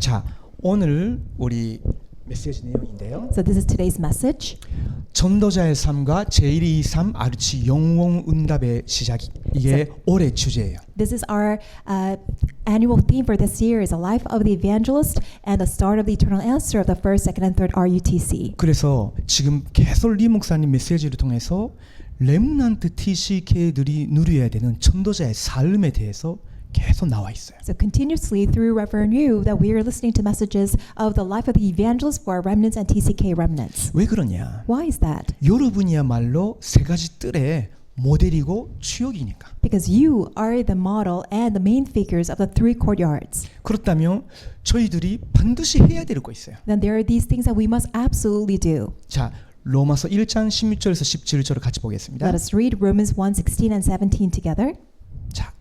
자, 오늘 우리 메시지 내용인데요. So this is today's message. 전도자의 삶과 제123 아르치 영웅응답의 시작. 이게 올해 주제예요. This is our annual theme for this year is the life of the evangelist and the start of the eternal answer of the first, second, and third RUTC. 그래서 지금 계속 리 목사님 메시지를 통해서 렘넌트 TCK들이 누려야 되는 전도자의 삶에 대해서 계속 나와 있어요. So continuously through Reverend Yu that we are listening to messages of the life of the evangelist for our remnants and TCK remnants. 왜 그러냐? Why is that? 여러분이야말로 세 가지 뜰의 모델이고 주역이니까. Because you are the model and the main figures of the three courtyards. 그렇다면 저희들이 반드시 해야 될 거 있어요. Then there are these things that we must absolutely do. 자, 로마서 1장 16절에서 17절을 같이 보겠습니다. Let us read Romans 1:16 and 17 together. 자,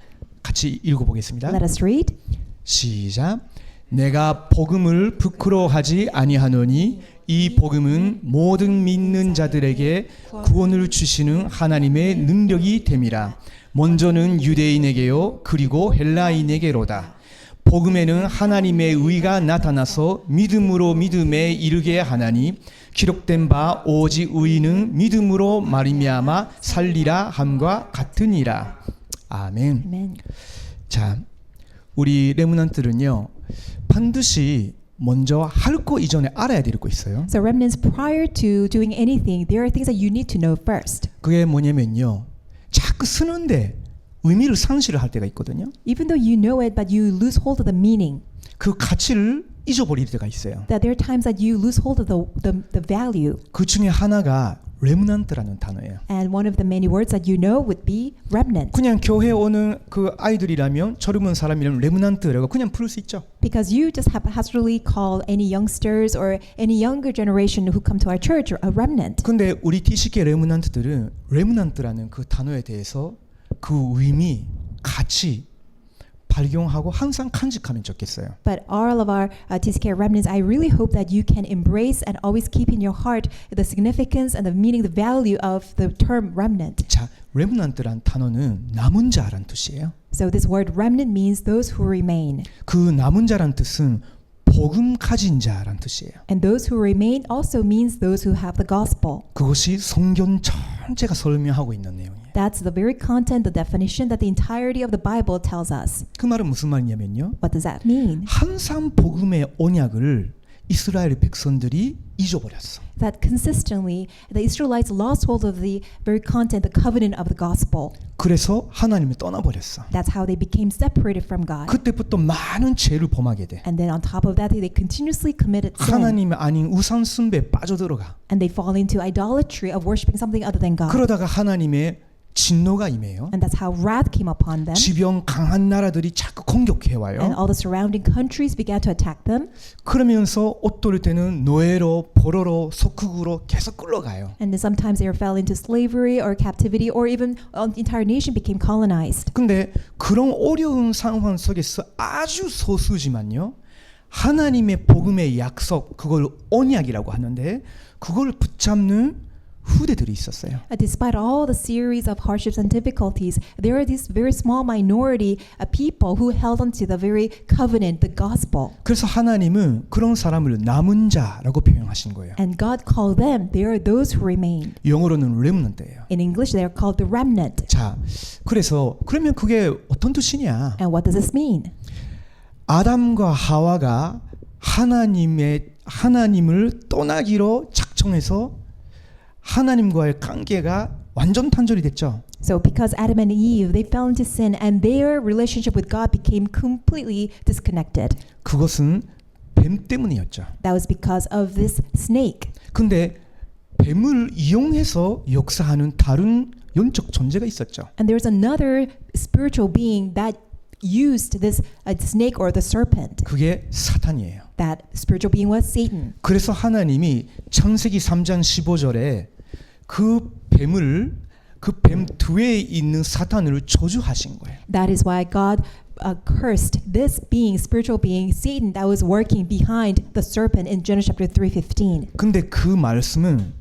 같이 읽어보겠습니다. Let us read. 시작. 내가 복음을 부끄러워하지 아니하노니 이 복음은 모든 믿는 자들에게 구원을 주시는 하나님의 능력이 됨이라. 먼저는 유대인에게요 그리고 헬라인에게로다. 복음에는 하나님의 의가 나타나서 믿음으로 믿음에 이르게 하나니 기록된 바 오직 의인은 믿음으로 말미암아 살리라 함과 같으니라. 아멘. Amen. 자, 우리 레므넌트는요 반드시 먼저 할 거 이전에 알아야 될 거 있어요. So remnants, prior to doing anything, there are things that you need to know first. 그게 뭐냐면요, 자꾸 쓰는데 의미를 상실을 할 때가 있거든요. Even though you know it, but you lose hold of the meaning. 그 가치를 잊어버릴 때가 있어요. That there are times that you lose hold of the value. 그 중에 하나가 레므넌트라는 단어예요. And one of the many words that you know would be remnant. 그냥 교회 오는 그 아이들이라면 젊은 사람이라면 레므넌트라고 그냥 부를 수 있죠. Because you just haphazardly call any youngsters or any younger generation who come to our church a remnant. 근데 우리 TCK 레므넌트들은 레므넌트라는 그 단어에 대해서 그 의미, 가치 발견하고 항상 간직하면 좋겠어요. But all of our TCK remnants, I really hope that you can embrace and always keep in your heart the significance and the meaning, the value of the term remnant. 자, 레므넌트란 단어는 남은 자란 뜻이에요. So this word remnant means those who remain. 그 남은 자란 뜻은 복음 가진 자란 뜻이에요. And those who remain also means those who have the gospel. 그것이 성경 전체가 설명하고 있는 내용이에요. That's the very content, the definition that the entirety of the Bible tells us. 그 말은 무슨 말이냐면요, What does that mean? 항상 복음의 언약을 이스라엘 백성들이 잊어버렸어. That consistently the Israelites lost hold of the very content, the covenant of the gospel. 그래서 하나님을 떠나버렸어. That's how they became separated from God. 그때부터 많은 죄를 범하게 돼. And then on top of that, they continuously committed sin. 하나님이 아닌 우상 숭배에 빠져들어가. And they fall into idolatry of worshiping something other than God. 그러다가 하나님의 진노가 임해요. And that's how wrath came upon them. 지병 강한 나라들이 자꾸 공격해 와요. And all the surrounding countries began to attack them. 그러면서 어떨 때는 노예로, 포로로, 속국으로 계속 끌려가요. And then sometimes they fell into slavery or captivity, or even the entire nation became colonized. 근데 그런 어려운 상황 속에서 아주 소수지만요, 하나님의 복음의 약속, 그걸 언약이라고 하는데 그걸 붙잡는 후대들이 있었어요. Despite all the series of hardships and difficulties, there are this very small minority of people who held onto the very covenant, the gospel. 그래서 하나님은 그런 사람을 남은 자라고 표현하신 거예요. And God called them, they are those who remain. 영어로는 렘넌트예요. In English, they are called the remnant. 자, 그래서 그러면 그게 어떤 뜻이냐? And what does this mean? 아담과 하와가 하나님을 떠나기로 작정해서 하나님과의 관계가 완전 단절이 됐죠. So because Adam and Eve, they fell into sin and their relationship with God became completely disconnected. 그것은 뱀 때문이었죠. That was because of this snake. 근데 뱀을 이용해서 역사하는 다른 영적 존재가 있었죠. And there's another spiritual being that used this snake or the serpent. 그게 사탄이에요. That spiritual being was Satan. 그래서 하나님이 창세기 3장 15절에 그 뱀을 그 뱀 뒤에 있는 사탄을 저주하신 거예요. That is why God cursed this being, spiritual being, Satan, that was working behind the serpent in Genesis chapter 3:15. 근데 그 말씀은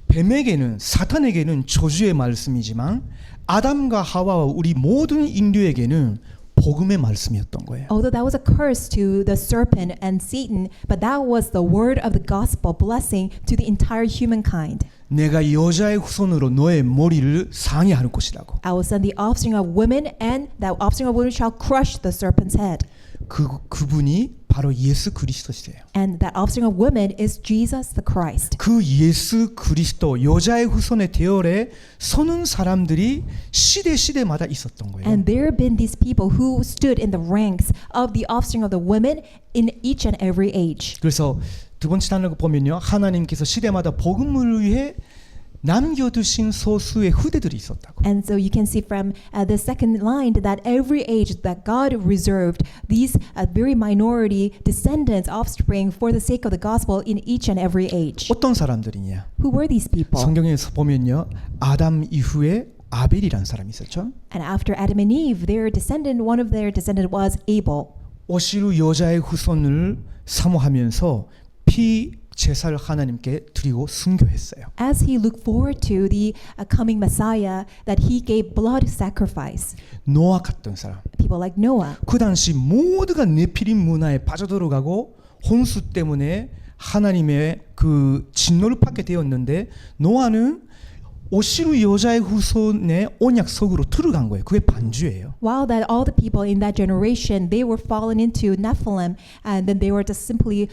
뱀에게는, 사탄에게는 저주의 말씀이지만 아담과 하와와 우리 모든 인류에게는 복음의 말씀이었던 거예요. Although that was a curse to the serpent and Satan, but that was the word of the gospel blessing to the entire humankind. 내가 여자의 후손으로 너의 머리를 상해할 것이라고. I will send the offspring of women, and that offspring of women shall crush the serpent's head. 그분이 바로 예수 그리스도시세요. And that offspring of women is Jesus the Christ. 그 예수 그리스도 여자의 후손의 대열에 서는 사람들이 시대마다 있었던 거예요. And there have been these people who stood in the ranks of the offspring of the women in each and every age. 그래서 두 번째 단락을 보면요, 하나님께서 시대마다 복음을 위해 남겨두신 소수의 후대들이 있었다고. And so you can see from the second line that every age that God reserved these very minority descendants, offspring for the sake of the gospel in each and every age. 어떤 사람들이냐? Who were these people? 성경에서 보면요, 아담 이후에 아벨이라는 사람이 있었죠. And after Adam and Eve, their descendant, one of their descendants was Abel. 오시루 여자의 후손을 사모하면서 피 제사를 하나님께 드리고 순교했어요. As he looked forward to the coming Messiah, that he gave blood sacrifice. 노아 같던 사람. People like Noah. 그 당시 모두가 네피림 문화에 빠져들어가고 혼수 때문에 하나님의 그 진노를 받게 되었는데 노아는 오시루 여자의 후손의 언약속으로 들어간 거예요. 그게 반주예요. While that all the people in that generation, they were fallen into Nephilim, and then they were just simply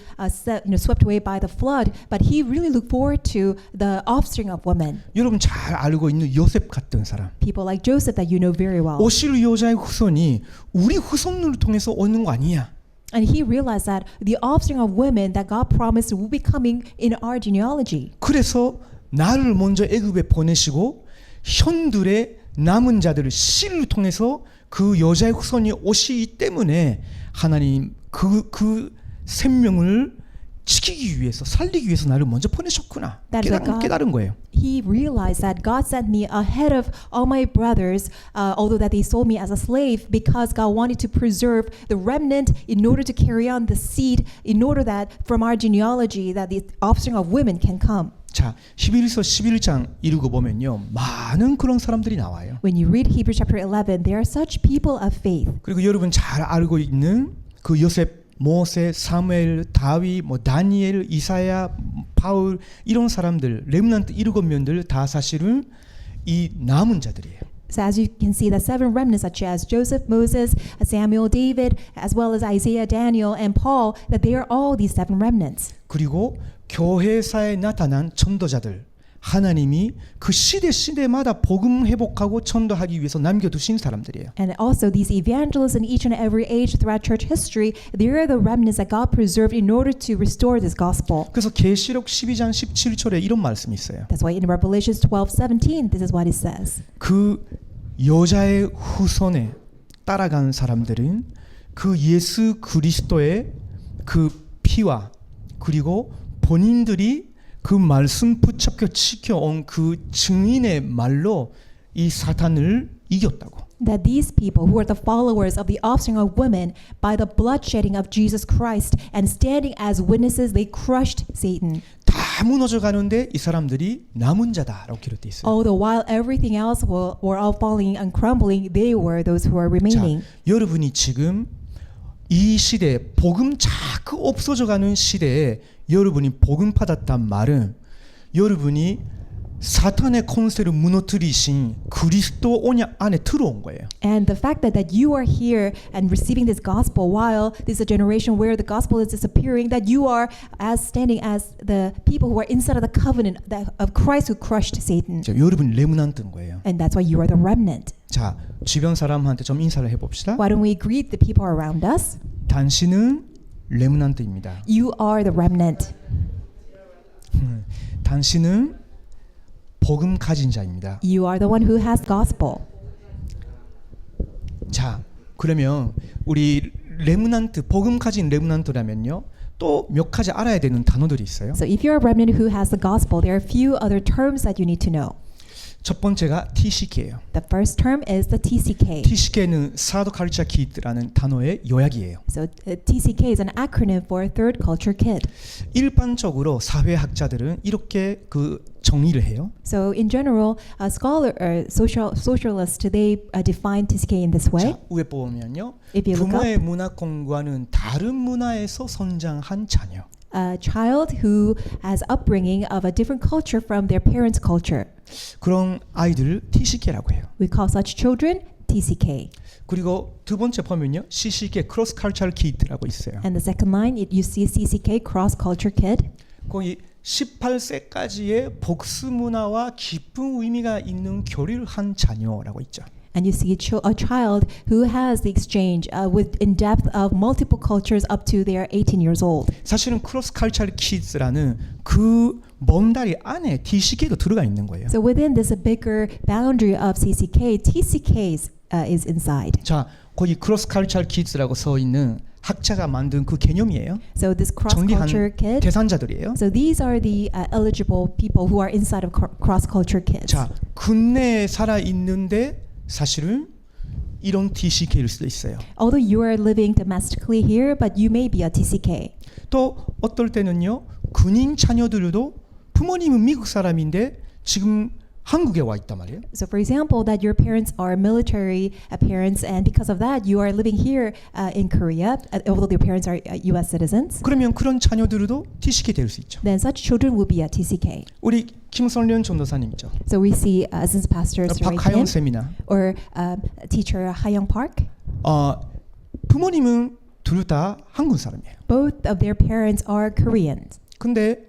swept away by the flood. But he really looked forward to the offspring of women. 여러분 잘 알고 있는 요셉 같은 사람. People like Joseph that you know very well. 오시루 여자의 후손이 우리 후손을 통해서 오는 거 아니냐? And he realized that the offspring of women that God promised will be coming in our genealogy. 그래서 나를 먼저 애굽에 보내시고 현들의 남은 자들을 씨를 통해서 그 여자의 후손이 오시기 때문에 하나님 그 생명을 지키기 위해서 살리기 위해서 나를 먼저 보내셨구나. 깨달은 거예요. He realized that God sent me ahead of all my brothers, although that they sold me as a slave, because God wanted to preserve the remnant in order to carry on the seed, in order that from our genealogy that the offspring of women can come. 자, 히브리서 11장 읽어보면요, 많은 그런 사람들이 나와요. When you read Hebrews chapter 11, there are such people of faith. 그리고 여러분 잘 알고 있는 그 요셉, 모세, 사무엘, 다윗, 다니엘, 이사야, 바울 이런 사람들, 렘넌트 7명들 다 사실은 이 남은 자들이에요. So as you can see, the seven remnants such as Joseph, Moses, Samuel, David, as well as Isaiah, Daniel, and Paul, that they are all these seven remnants. 그리고 교회사에 나타난 전도자들, 하나님이 그 시대마다 복음 회복하고 전도하기 위해서 남겨두신 사람들이에요. And also these evangelists in each and every age throughout church history, they are the remnants that God preserved in order to restore this gospel. 그래서 계시록 12장 17절에 이런 말씀이 있어요. That's why in Revelations 12:17, this is what it says. 그 여자의 후손에 따라간 사람들은 그 예수 그리스도의 그 피와 그리고 본인들이 그 말씀 붙잡혀 지켜온 그 증인의 말로 이 사탄을 이겼다고. That these people who are the followers of the offspring of women, by the bloodshedding of Jesus Christ and standing as witnesses, they crushed Satan. 다 무너져 가는데 이 사람들이 남은 자다라고 기록돼 있어요. Although while everything else were all falling and crumbling, they were those who are remaining. 자, 여러분이 지금 이 시대 복음 자꾸 없어져 가는 시대에 여러분이 복음 받았단 말은 여러분이 사탄의 권세를 무너뜨리신 그리스도 언약 안에 들어온 거예요. And the fact that you are here and receiving this gospel while this is a generation where the gospel is disappearing, that you are as standing as the people who are inside of the covenant of Christ who crushed Satan. 자, 여러분 레므난트인 거예요. And that's why you are the remnant. 자, 주변 사람한테 좀 인사를 해봅시다. Why don't we greet the people around us? 당신은 레므난트입니다. You are the remnant. 당신은 복음 가진 자입니다. You are the one who has gospel. 자, 그러면 우리 레므난트 복음 가진 레므난트라면요. 또 몇 가지 알아야 되는 단어들이 있어요. So if you're a remnant who has the gospel, there are a few other terms that you need to know. 첫 번째가 TCK예요. The first term is the TCK. TCK는 Third Culture Kid라는 단어의 요약이에요. So TCK is an acronym for Third Culture Kid. 일반적으로 사회학자들은 이렇게 그 정의를 해요. So in general, socialists they define TCK in this way. 자, 위에 보면요. If you look 부모의 up, 문화권과는 다른 문화에서 성장한 자녀. a child who has upbringing of a different culture from their parents' culture. 그런 아이들을 TCK라고 해요. We call such children TCK. 그리고 두 번째 보면요. CCK Cross Cultural Kid라고 있어요. And the second line, you see CCK, Cross Culture Kid. 거기 18세까지의 복수 문화와 깊은 의미가 있는 교류를 한 자녀라고 있죠. And you see a child who has the exchange with in depth of multiple cultures up to their 18 years old. 사실은 크로스 칼처럴 키즈라는 그 먼 다리 안에 TCK도 들어가 있는 거예요. So within this bigger boundary of CCK, TCK is inside. 자, 거기 크로스 칼처럴 키즈라고 써 있는 학자가 만든 그 개념이에요. So this cross-culture kid. 대상자들이에요. So these are the eligible people who are inside of cross-culture kids. 자, 국내에 살아 있는데 사실은 이런 TCK일 수도 있어요. Although you are living domestically here, but you may be a TCK. 또 어떨 때는요. 군인 자녀들도 부모님은 미국 사람인데 지금 한국에 와 있단 말이에요. So for example, that your parents are military parents, and because of that, you are living here in Korea, although your parents are U.S. citizens. 그러면 그런 자녀들도 TCK 될 수 있죠. Then such children will be a TCK. 우리 김선련 전도사님이죠. So we see assistant pastors right 박하영 him, 쌤이나 or teacher Ha-young Park. 부모님은 둘 다 한국 사람이에요. Both of their parents are Koreans. 근데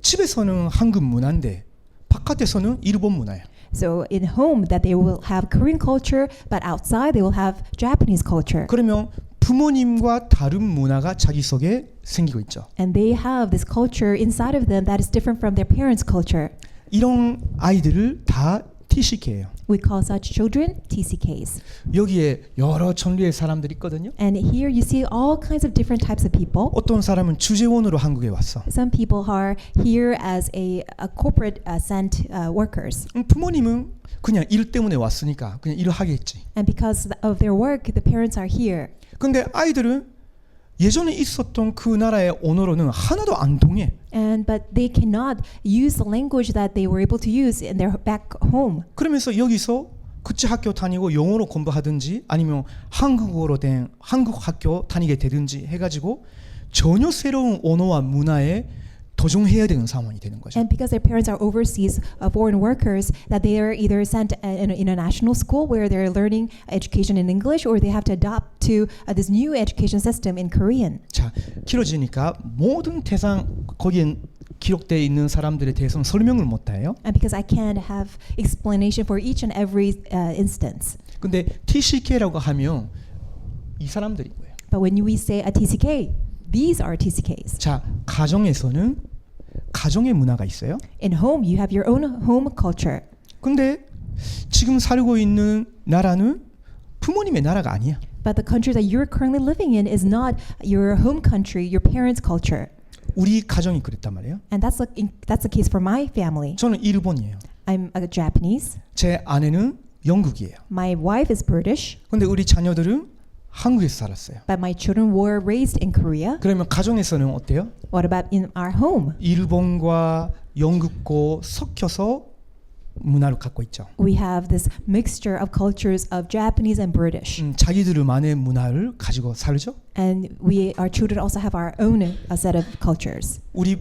집에서는 한국 문화인데 바깥에서는 일본 문화예요. So in home that they will have Korean culture, but outside they will have Japanese culture. 그러면 부모님과 다른 문화가 자기 속에 생기고 있죠. And they have this culture inside of them that is different from their parents' culture. 이런 아이들을 다 TCK예요. We call such children TCKs. 여기에 여러 종류의 사람들이 있거든요. And here you see all kinds of different types of people. 어떤 사람은 주재원으로 한국에 왔어. Some people are here as a corporate sent workers. 부모님은 그냥 일 때문에 왔으니까 그냥 일을 하겠지. And because of their work, the parents are here. 근데 아이들은 예전에 있었던 그 나라의 언어로는 하나도 안 통해. But they cannot use the language that they were able to use in their back home. 그러면서 여기서 그치 학교 다니고 영어로 공부하든지 아니면 한국어로 된 한국 학교 다니게 되든지 해가지고 전혀 새로운 언어와 문화에 도전해야 되는 상황이 되는 거죠. And because their parents are overseas foreign workers, that they are either sent in a national school where they're learning education in English, or they have to adopt to this new education system in Korean. 자, 길어지니까 모든 대상 거기에 기록되어 있는 사람들에 대해서는 설명을 못 해요. And because I can't have explanation for each and every instance. 근데 TCK라고 하면 이 사람들인 거예요. But when we say a TCK, these are TCKs. 자, 가정에서는 가정의 문화가 있어요. In home, you have your own home culture. 근데 지금 살고 있는 나라는 부모님의 나라가 아니야. But the country that you're currently living in is not your home country, your parents' culture. 우리 가정이 그랬단 말이에요. And that's the case for my family. 저는 일본이에요. I'm a Japanese. 제 아내는 영국이에요. My wife is British. 근데 우리 자녀들은 한국에서 살았어요. But my children were raised in Korea. 그러면 가정에서는 어때요? What about in our home? 일본과 영국과 섞여서 문화를 갖고 있죠. We have this mixture of cultures of Japanese and British. 자기들만의 문화를 가지고 살죠. And our children also have our own set of cultures. 우리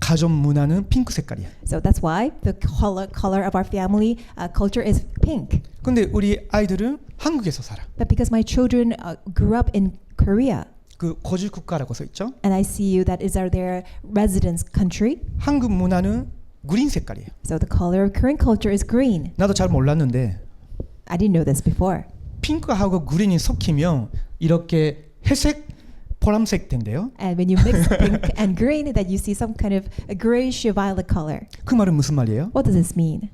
가정 문화는 핑크 색깔이야. So that's why the color of our family culture is pink. 근데 우리 아이들은 한국에서 살아. But because my children grew up in Korea, 그 거주 국가라고 써 있죠. and I see you that is their residence country. 한국 문화는 그린 색깔이에요. So the color of Korean culture is green. 나도 잘 몰랐는데 I didn't know this before. 핑크하고 그린이 섞이면 이렇게 회색, 보람색 된대요. And when you mix pink and green, that you see some kind of a grayish violet color. 그 말은 무슨 말이에요? What does this mean?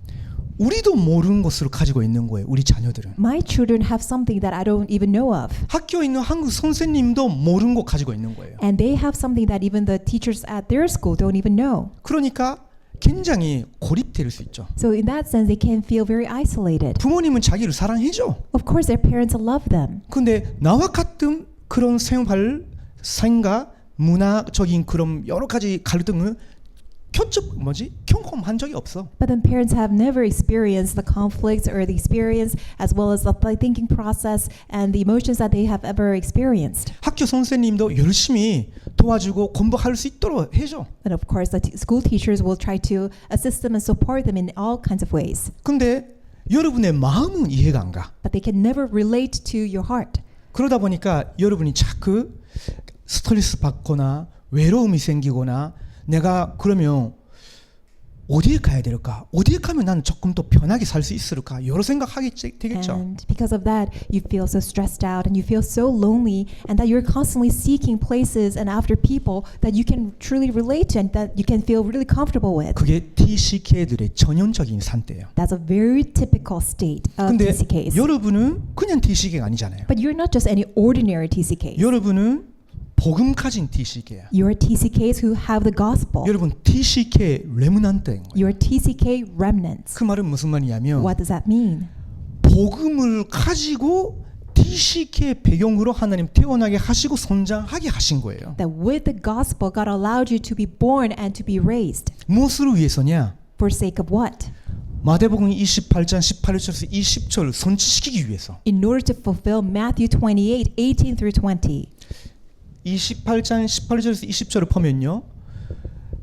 우리도 모르는 것을 가지고 있는 거예요. 우리 자녀들은. My children have something that I don't even know of. 학교에 있는 한국 선생님도 모르는 거 가지고 있는 거예요. And they have something that even the teachers at their school don't even know. 그러니까 굉장히 고립될 수 있죠. So in that sense, they can feel very isolated. 부모님은 자기를 사랑해줘. Of course, their parents love them. 근데 나와 같은 그런 생각, 문화적인 그런 여러 가지 갈등을 경험한 적이 없어. But then parents have never experienced the conflicts or the experience as well as the thinking process and the emotions that they have ever experienced. 학교 선생님도 열심히 도와주고 공부할 수 있도록 해줘. And of course, the school teachers will try to assist them and support them in all kinds of ways. 근데 여러분의 마음은 이해가 안 가. But they can never relate to your heart. 그러다 보니까 여러분이 자꾸 스트레스 받거나 외로움이 생기거나 내가 그러면 어디에 가야 될까? 어디에 가면 나는 조금 더 편하게 살 수 있을까? 여러 생각하게 되겠죠. And because of that, you feel so stressed out and you feel so lonely and that you're constantly seeking places and after people that you can truly relate to and that you can feel really comfortable with. 그게 TCK들의 전형적인 상태예요. That's a very typical state of 근데 TCKs. 여러분은 그냥 TCK가 아니잖아요. But you're not just any ordinary TCKs. 여러분은 복음 가진 TCK야. You're TCKs who have the gospel. 여러분 TCK 레문한트인 거예요. You're TCK remnants. 그 말은 무슨 말이냐면 What does that mean? 복음을 가지고 TCK 배경으로 하나님 태어나게 하시고 성장하게 하신 거예요. That with the gospel, God allowed you to be born and to be raised. 무엇을 위해서냐? For sake of what? 마태복음 28장 18절에서 20절 성취시키기 위해서. In order to fulfill Matthew 28, 18 through 20. 28장 18절에서 20절을 보면요.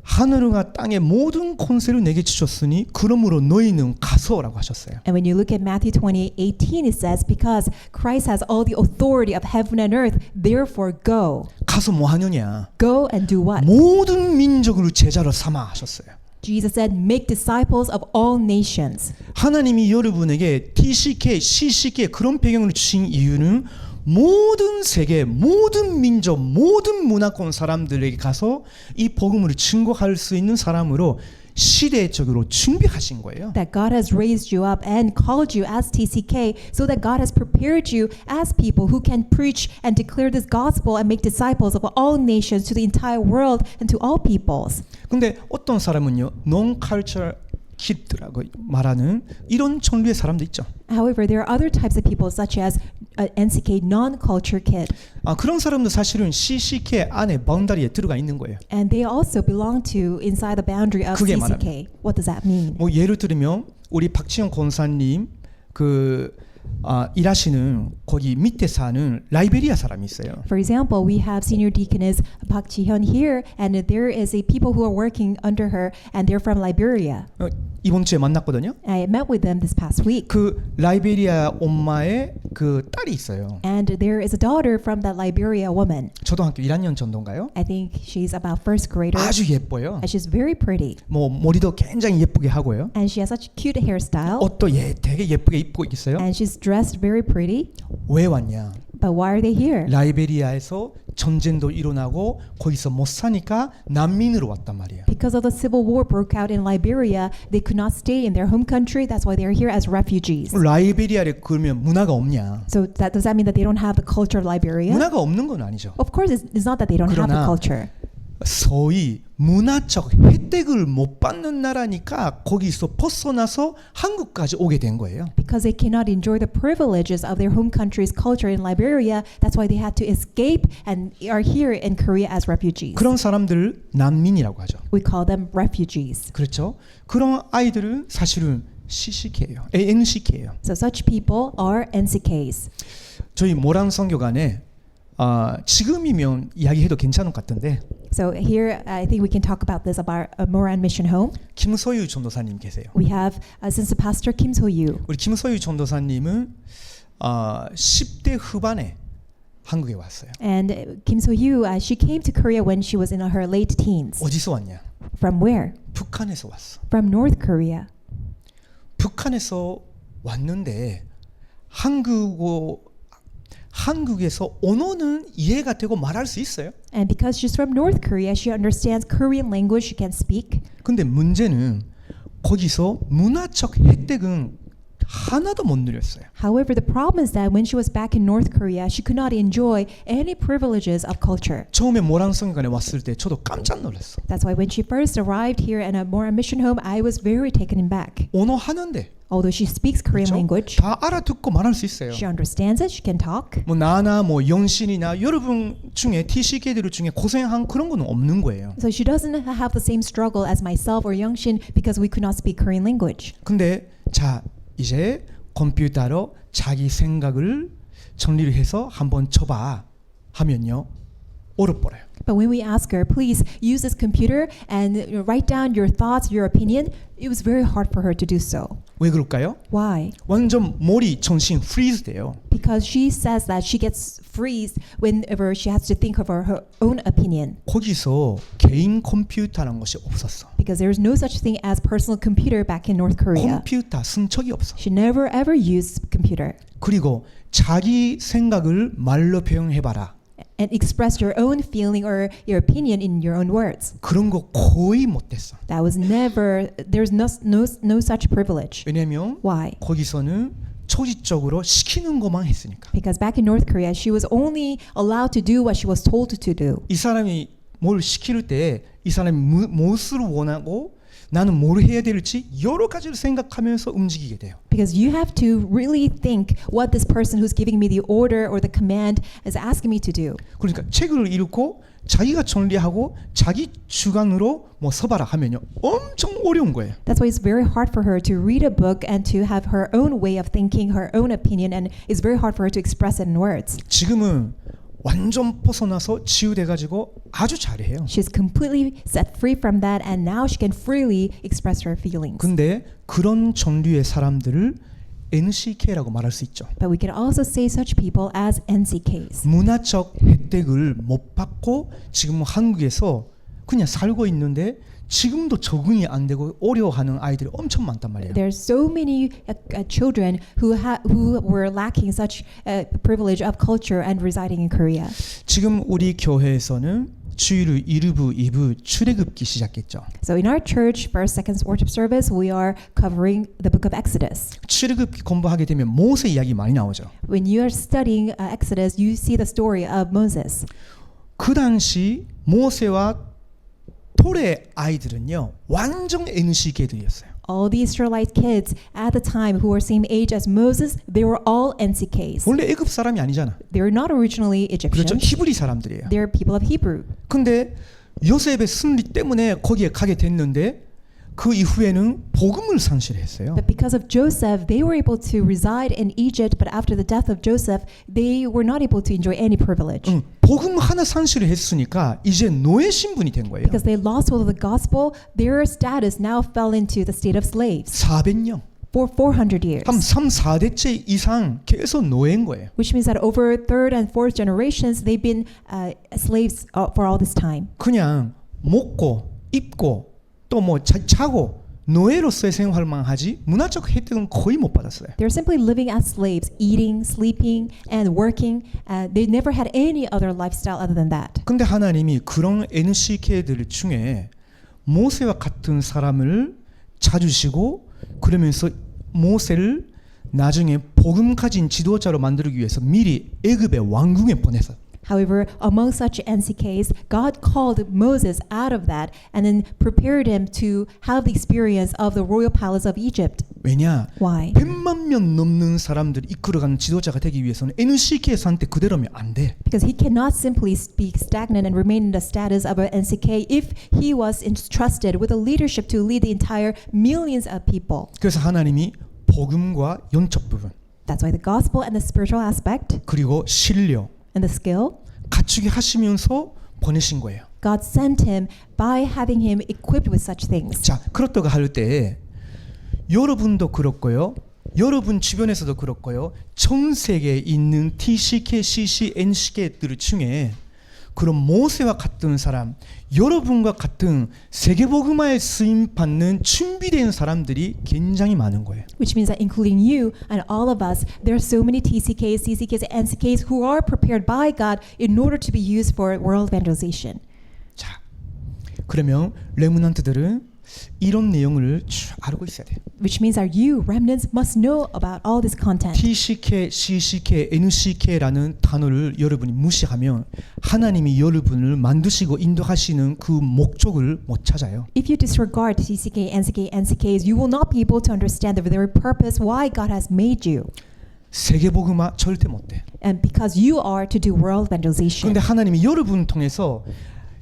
하늘과 땅의 모든 권세를 내게 주셨으니 그러므로 너희는 가서라고 하셨어요. And when you look at Matthew 28, 18, it says, because Christ has all the authority of heaven and earth, therefore go. 가서 뭐 하느냐? Go and do what? 모든 민족을 제자로 삼아 하셨어요. Jesus said, make disciples of all nations. 하나님이 여러분에게 TCK, CCK 그런 배경을 주신 이유는 모든 세계, 모든 민족, 모든 문화권 사람들에게 가서 이 복음을 증거할 수 있는 사람으로 시대적으로 준비하신 거예요. That God has raised you up and called you as TCK so that God has prepared you as people who can preach and declare this gospel and make disciples of all nations to the entire world and to all peoples. 근데 어떤 사람은요, non-cultural kid라고 말하는 이런 종류의 사람도 있죠. However, there are other types of people such as NCK, non-culture kid. 그런 사람도 사실은 CCK 안에 바운다리에 들어가 있는 거예요. And they also belong to inside the boundary of 그게 CCK. What does that mean? 뭐 예를 들면 우리 박지영 권사님 일하시는 거기 밑에 사는 라이베리아 사람이 있어요. For example, we have senior deaconess Park Ji-hyun here, and there is a people who are working under her, and they're from Liberia. 이번 주에 만났거든요. I met with them this past week. 그 라이베리아 엄마의 그 딸이 있어요. And there is a daughter from that Liberia woman. 초등학교 1학년 정도인가요? I think she's about first grader. 아주 예뻐요. And she's very pretty. 뭐 머리도 굉장히 예쁘게 하고요. And she has such cute hairstyle. 옷도 되게 예쁘게 입고 있어요. And she's dressed very pretty. 왜 왔냐? But why are they here? 라이베리아에서 전쟁도 일어나고 거기서 못 사니까 난민으로 왔단 말이에요. Because of the civil war broke out in Liberia, they could not stay in their home country. That's why they're here as refugees. 라이베리아에 그러면 문화가 없냐? So does that mean that they don't have the culture of Liberia? 문화가 없는 건 아니죠. Of course, it's not that they don't have the 그러나 culture. 소위 문화적 혜택을 못 받는 나라니까 거기서 벗어나서 한국까지 오게 된 거예요. Because they cannot enjoy the privileges of their home country's culture in Liberia, that's why they had to escape and are here in Korea as refugees. 그런 사람들을 난민이라고 하죠. We call them refugees. 그렇죠? 그런 아이들은 사실은 CCK예요. NCK예요. So such people are NCKs. 저희 모란 선교관에 지금이면 이야기해도 괜찮을 것 같은데 So here, I think we can talk about this about Moran Mission Home. 김소유 전도사님 계세요. We have Assistant Pastor Kim So-yu. 우리 김소유 전도사님은 10대 후반에 한국에 왔어요. And Kim So-yu, she came to Korea when she was in her late teens. 어디서 왔냐? From where? 북한에서 왔어. From North Korea. 북한에서 왔는데 한국에서 언어는 이해가 되고 말할 수 있어요. And because she's from North Korea, she understands Korean language, she can speak. 근데 문제는 거기서 문화적 혜택은 하나도 못 누렸어요. However, the problem is that when she was back in North Korea, she could not enjoy any privileges of culture. 처음에 모란성관에 왔을 때 저도 깜짝 놀랐어. That's why when she first arrived here in a Moran mission home, I was very taken aback. 언어 하는데 Although she speaks Korean 그렇죠? language, 다 알아듣고 말할 수 있어요. she understands it, she can talk. 뭐 나나 뭐 영신이나 여러분 중에 TCK들 중에 고생한 그런 거는 없는 거예요. So she doesn't have the same struggle as myself or Youngshin because we could not speak Korean language. 근데 자 이제 컴퓨터로 자기 생각을 정리를 해서 한번 쳐봐 하면요 어렵버려요. But when we ask her, please use this computer and write down your thoughts, your opinion, it was very hard for her to do so. 왜 그럴까요? Why? 완전 머리 정신 프리즈 돼요. Because she says that she gets freeze whenever she has to think of her own opinion. 거기서 개인 컴퓨터라는 것이 없었어. Because there's no such thing as personal computer back in North Korea. 컴퓨터 쓴 적이 없어. She never ever used computer. 그리고 자기 생각을 말로 표현해봐라. And express your own feeling or your opinion in your own words. 그런 거 거의 못했어. That was never, there's no such privilege. 왜냐면 Why? 거기서는 초지적으로 시키는 것만 했으니까. Because back in North Korea, she was only allowed to do what she was told to do. 이 사람이 뭘 시킬 때 이 사람이 무엇을 원하고 나는 뭘 해야 될지 여러 가지를 생각하면서 움직이게 돼요. Because you have to really think what this person who's giving me the order or the command is asking me to do. 그러니까 책을 읽고 자기가 정리하고 자기 주관으로 뭐 써봐라 하면요 엄청 어려운 거예요. That's why it's very hard for her to read a book and to have her own way of thinking, her own opinion, and it's very hard for her to express it in words. 지금은 완전 벗어나서 치유돼가지고 아주 잘해요. She's completely set free from that, and now she can freely express her feelings. 근데 그런 종류의 사람들을 NCK라고 말할 수 있죠. But we can also say such people as NCKs. 문화적 혜택을 못 받고 지금 한국에서 그냥 살고 있는데 지금도 적응이 안 되고 어려워하는 아이들이 엄청 많단 말이에요. There's so many children who were lacking such privilege of culture and residing in Korea. 지금 우리 교회에서는 주일 1부, 2부 출애굽기 시작했죠. So in our church, first, second worship service, we are covering the book of Exodus. 출애굽기 공부하게 되면 모세 이야기 많이 나오죠. When you are studying Exodus, you see the story of Moses. 그 당시 모세와 톨의 아이들은요 완전 NCK들이었어요. All the Israelite kids at the time who were same age as Moses, they were all NCKs. 원래 애굽 사람이 아니잖아. They're not originally 그렇죠. Egyptians. 히브리 사람들이에요. They're people of Hebrew. 근데 요셉의 승리 때문에 거기에 가게 됐는데 그 이후에는 복음을 상실했어요. But because of Joseph, they were able to reside in Egypt. But after the death of Joseph, they were not able to enjoy any privilege. 복음 하나 상실을 했으니까 이제 노예 신분이 된 거예요. Because they lost hold of the gospel, their status now fell into the state of slaves 400년. for 400 years. 한 3, 4대째 이상 계속 노예인 거예요. Which means that over third and fourth generations, they've been slaves for all this time. 그냥 먹고 입고 또 뭐 자고 노예로서의 생활만 하지 문화적 혜택은 거의 못 받았어요. They're simply living as slaves, eating, sleeping, and working. They never had any other lifestyle other than that. 근데 하나님이 그런 NCK들 중에 모세와 같은 사람을 찾으시고 그러면서 모세를 나중에 복음 가진 지도자로 만들기 위해서 미리 애굽의 왕궁에 보내서 However, among such NCKs, God called Moses out of that and then prepared him to have the experience of the royal palace of Egypt. 왜냐? Why? 100만 명 넘는 사람들을 이끌어가는 지도자가 되기 위해서는 NCK 상태 그대로면 안 돼. Because he cannot simply be stagnant and remain in the status of an NCK if he was entrusted with a leadership to lead the entire millions of people. 그래서 하나님이 복음과 영적 부분 That's why the gospel and the spiritual aspect 그리고 신뢰 and the skill, 갖추게 하시면서 보내신 거예요. God sent him by having him equipped with such things. 자, 그렇다고 할 때 여러분도 그렇고요. 여러분 주변에서도 그렇고요. 전 세계에 있는 TCK, CC, NCK들 중에 그런 모세와 같은 사람, 여러분과 같은 세계복음화에 쓰임 받는 준비된 사람들이 굉장히 많은 거예요. Which means that including you and all of us, there are so many TCKs, CCKs, and NCKs who are prepared by God in order to be used for world evangelization. 자, 그러면 레므넌트들은 이런 내용을 쭉 알고 있어야 돼요. Which means that you, remnants, must know about all this content. TCK, CCK, NCK라는 단어를 여러분이 무시하면 하나님이 여러분을 만드시고 인도하시는 그 목적을 못 찾아요. If you disregard TCK, NCK, NCKs, you will not be able to understand the very purpose why God has made you. 세계복음화 절대 못 돼. And because you are to do world evangelization. 그런데 하나님이 여러분을 통해서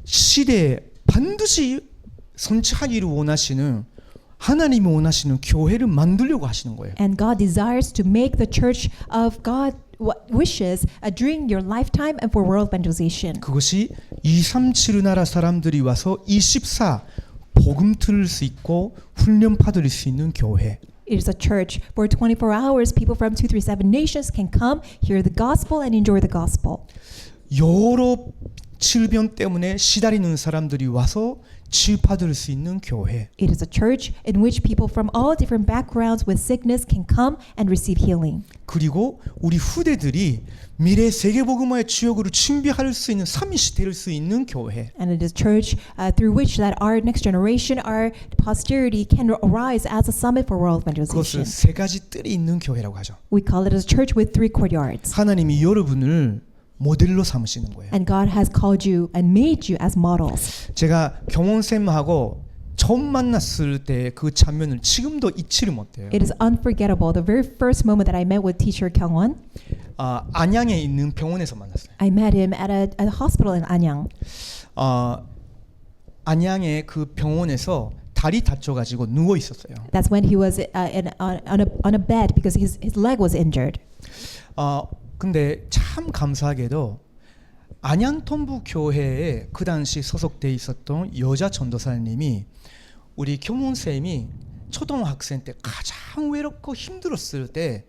시대에 반드시 선취하기를 원하시는 하나님이 원하시는 교회를 만들려고 하시는 거예요. And God desires to make the church of God what wishes during your lifetime and for world evangelization. 그것이 237 나라 사람들이 와서 24 복음 들을 수 있고 훈련 받을 수 있는 교회. It is a church where 24 hours people from 237 nations can come, hear the gospel and enjoy the gospel. 여러 질병 때문에 시달리는 사람들이 와서 치유받을 수 있는 교회. It is a church in which people from all different backgrounds with sickness can come and receive healing. 그리고 우리 후대들이 미래 세계복음화의 주역으로 준비할 수 있는 삼위시 될 수 있는 교회. And it is a church through which that our next generation, our posterity can arise as a summit for world evangelization. 그것을 세 가지 뜰이 있는 교회라고 하죠. We call it a church with 3 courtyards. 하나님이 여러분을 모델로 삼으시는 거예요. And God has called you and made you as models. 제가 경원쌤하고 처음 만났을 때 그 장면을 지금도 잊지를 못해요. It is unforgettable. The very first moment that I met with teacher Kyungwon, 안양에 있는 병원에서 만났어요. I met him at a hospital in Anyang. 안양의 그 병원에서 다리 다쳐가지고 누워 있었어요. That's when he was on a bed because his leg was injured. 근데 참 감사하게도 안양통부 교회에 그 당시 소속돼 있었던 여자 전도사님이 우리 경훈쌤이 초등학생 때 가장 외롭고 힘들었을 때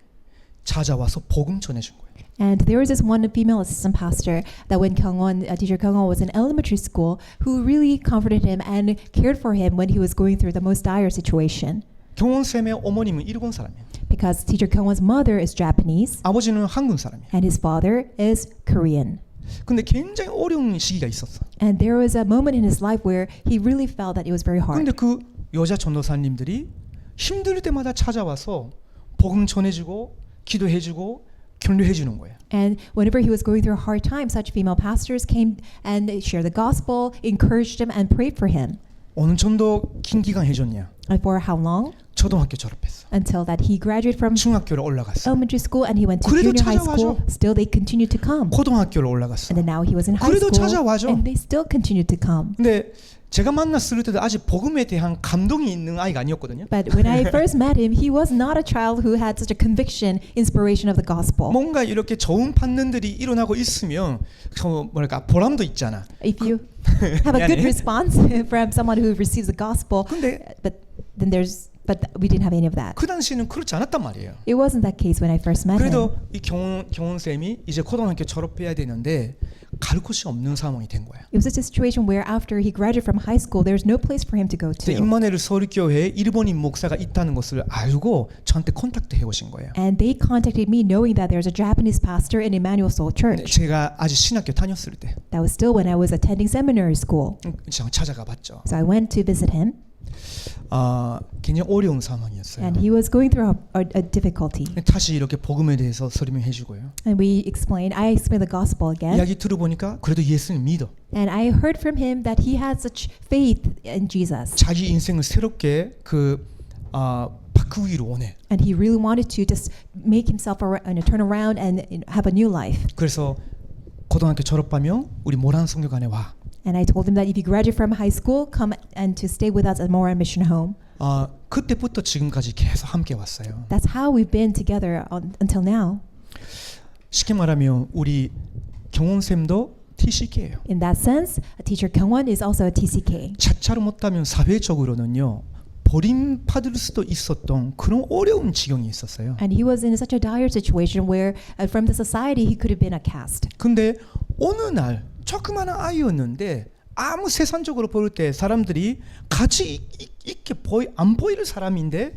찾아와서 복음 전해준 거예요. And there was this one female assistant pastor that when teacher Kyungwon was in elementary school, who really comforted him and cared for him when he was going through the most dire situation. 경훈쌤의 어머님은 일본 사람이에요. Because teacher Kyungwon's mother is Japanese 아버지는 한국 사람이에요. and his father is Korean. 근데 굉장히 어려운 시기가 있었어. And there was a moment in his life where he really felt that it was very hard. 근데 그 여자 전도사님들이 힘들 때마다 찾아와서 복음 전해주고 기도해주고 격려해주는 거예요. And whenever he was going through a hard time, such female pastors came and shared the gospel, encouraged him, and prayed for him. 어느 정도 긴 기간 해줬냐? And for how long? 초등학교 졸업했어. Until that he graduated from 중학교로 올라갔어. elementary school and he went to 그래도 junior high 찾아와줘. school. Still they continued to come. 고등학교로 올라갔어. And then now he was in high 그래도 school 찾아와줘. and they still continued to come. 근데 제가 만났을 때도 아직 복음에 대한 감동이 있는 아이가 아니었거든요. But when I first met him, he was not a child who had such a conviction, inspiration of the gospel. 뭔가 이렇게 좋은 반응들이 일어나고 있으면 뭐랄까 보람도 있잖아. If you have a good 미안해. response from someone who receives the gospel, 근데 but we didn't have any of that. 그 당시에는 그렇지 않았단 말이에요. It wasn't that case when I first met him. 그래도 이 경훈 쌤이 이제 고등학교 졸업해야 되는데 갈 곳이 없는 상황이 된 거야. It was just a situation where after he graduated from high school, there's no place for him to go 근데 to. 임마누엘 서울교회에 일본인 목사가 있다는 것을 알고 저한테 컨택트 해오신 거예요. And they contacted me knowing that there's a Japanese pastor in Emmanuel Seoul Church. 제가 아직 신학교 다녔을 때 That was still when I was attending seminary school. 제가 찾아가 봤죠. So I went to visit him, 굉장히 어려운 상황이었어요. and he was going through a difficulty. 다시 이렇게 복음에 대해서 설명해 주고요. And I explained the gospel again. 이야기 들어보니까 그래도 예수님 믿어. And I heard from him that he had such faith in Jesus. 자기 인생을 새롭게 바꾸기를 원해. And he really wanted to just make himself turn around and have a new life. 그래서 고등학교 졸업하면 우리 모란 성교관에 와. And I told him that if you graduate from high school, come and to stay with us at Moran Mission Home. 그때부터 지금까지 계속 함께 왔어요. That's how we've been together until now. 쉽게 말하면 우리 경원 쌤도 TCK예요. In that sense, teacher Kyungwon is also a TCK. 자차로 못하면 사회적으로는요 버림받을 수도 있었던 그런 어려운 지경이 있었어요. And he was in such a dire situation where from the society he could have been a cast. 근데 어느 날 조그마한 아이였는데 아무 세상적으로 볼 때 사람들이 같이 있게 안 보일 사람인데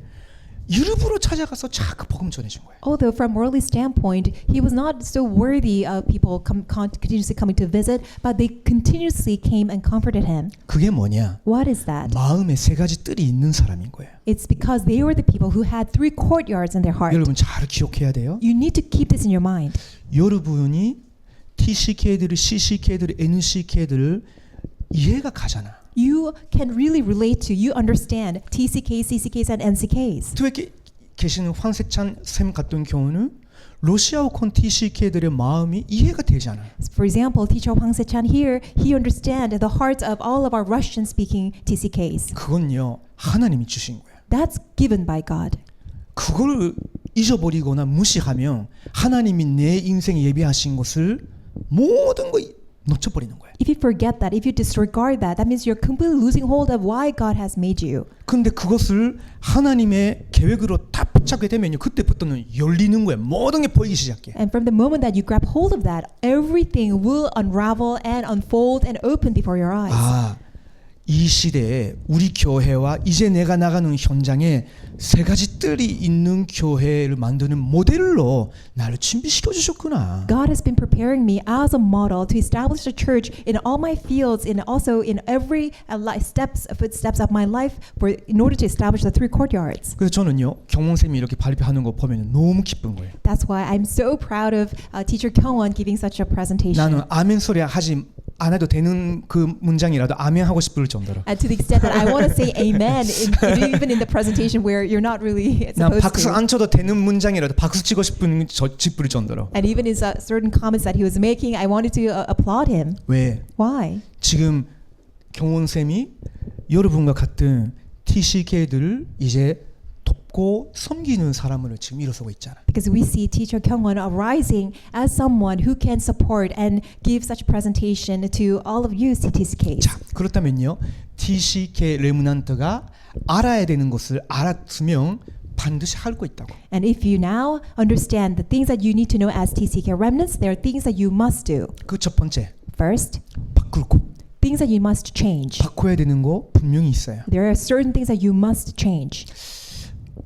일부러 찾아가서 자꾸 복음 전해준 거예요. Although from worldly standpoint, he was not so worthy of people continuously coming to visit, but they continuously came and comforted him. 그게 뭐냐? What is that? 마음에 세 가지 뜰이 있는 사람인 거예요. It's because they were the people who had 3 courtyards in their heart. 여러분 잘 기억해야 돼요. You need to keep this in your mind. 여러분이 TCK들, CCK들, NCK들을 이해가 가잖아. You can really relate to, you understand TCKs, CCKs, and NCKs. 교회에 계시는 황세찬 쌤 같은 경우는 러시아어권 TCK들의 마음이 이해가 되잖아요. For example, teacher Hwang Se-chan here, he understands the hearts of all of our Russian-speaking TCKs. 그건요 하나님이 주신 거예요. That's given by God. 그걸 잊어버리거나 무시하면 하나님이 내 인생에 예비하신 것을 모든 거 놓쳐버리는 거예요. If you forget that, if you disregard that, that means you're completely losing hold of why God has made you. 근데 그것을 하나님의 계획으로 다 붙잡게 되면요 그때부터는 열리는 거예요. 모든 게 보이기 시작해. And from the moment that you grab hold of that, everything will unravel and unfold and open before your eyes. 아, 이 시대에 우리 교회와 이제 내가 나가는 현장에 세 가지 뜰이 있는 교회를 만드는 모델로 나를 준비시켜 주셨구나. God has been preparing me as a model to establish a church in all my fields and also in every footsteps of my life in order to establish the 3 courtyards. 그래서 저는요 경몽쌤이 이렇게 발표하는 거 보면 너무 기쁜 거예요. That's why I'm so proud of teacher Kyungwon giving such a presentation. 나는 아멘 소리 하지 않아도 되는 그 문장이라도 아멘 하고 싶을 정도로. And to the extent that I want to say amen even in the presentation where you're not really 난 supposed 박수 to. 안 쳐도 되는 문장이라도 박수 치고 싶을 정도로. And even in certain comments that he was making, I wanted to applaud him. 왜? Why? 지금 경원쌤이 여러분과 같은 TCK들을 이제 돕고 섬기는 사람으로 지금 일어서고 있잖아. Because we see teacher Kyungwon arising as someone who can support and give such presentation to all of you TCKs. 자, 그렇다면요. TCK 레므넌트가 알아야 되는 것을 알았으면 반드시 할 거 있다고. And if you now understand the things that you need to know as TCK remnants, there are things that you must do. 그 첫 번째, First, 바꿀 거. things that you must change. 바꿔야 되는 거 분명히 있어요. There are certain things that you must change.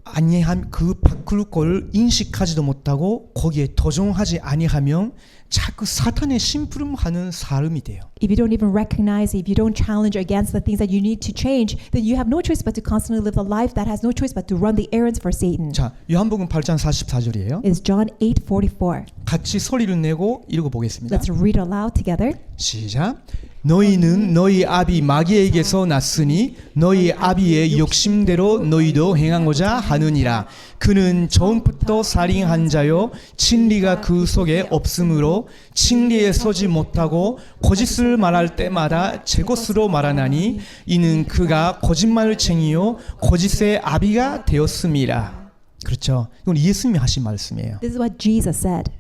아니함 그 바꿀 걸 인식하지도 못하고 거기에 도전하지 아니하면 자꾸 사탄의 심부름하는 사람이 돼요. If you don't even recognize, if you don't challenge against the things that you need to change, then you have no choice but to constantly live a life that has no choice but to run the errands for Satan. 자, 요한복음 8장 44절이에요. It's John 8:44. 같이 소리를 내고 읽어보겠습니다. Let's read aloud together. 시작. 너희는 너희 아비 마귀에게서 났으니 너희 아비의 욕심대로 너희도 행하고자 하느니라. 그는 처음부터 살인한 자요 진리가 그 속에 없으므로 진리에 서지 못하고 거짓을 말할 때마다 제 것으로 말하나니 이는 그가 거짓말쟁이요 거짓의 아비가 되었음이라. 그렇죠. 이건 예수님이 하신 말씀이에요. This is what Jesus said.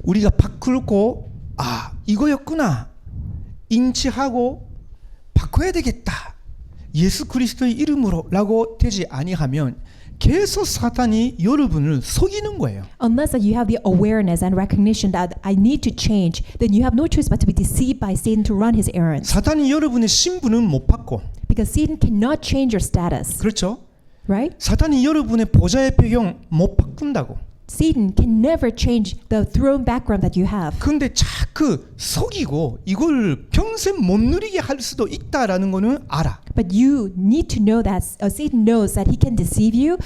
우리가 바꾸고 아 이거였구나 인지하고 바꿔야 되겠다 예수 그리스도의 이름으로라고 되지 아니하면 계속 사탄이 여러분을 속이는 거예요. Unless that you have the awareness and recognition that I need to change, then you have no choice but to be deceived by Satan to run his errands. 사탄이 여러분의 신분은 못 바꿔. Because Satan cannot change your status, 그렇죠? right? 사탄이 여러분의 보좌의 배경 못 바꾼다고. Satan can never change the throne background that you have. 근데 자꾸 속이고 이걸 평생 못 누리게 할 수도 있다라는 거는 알아. But you need to know that Satan knows that he can deceive you,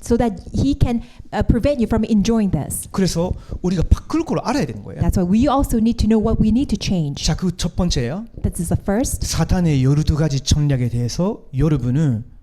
so that he can prevent you from enjoying this. 그래서 우리가 바꿀 걸 알아야 되는 거예요. That's why we also need to know what we need to change. 자, 그 첫 번째요. That is the first. 사탄의 12가지 전략에 대해서 여러분은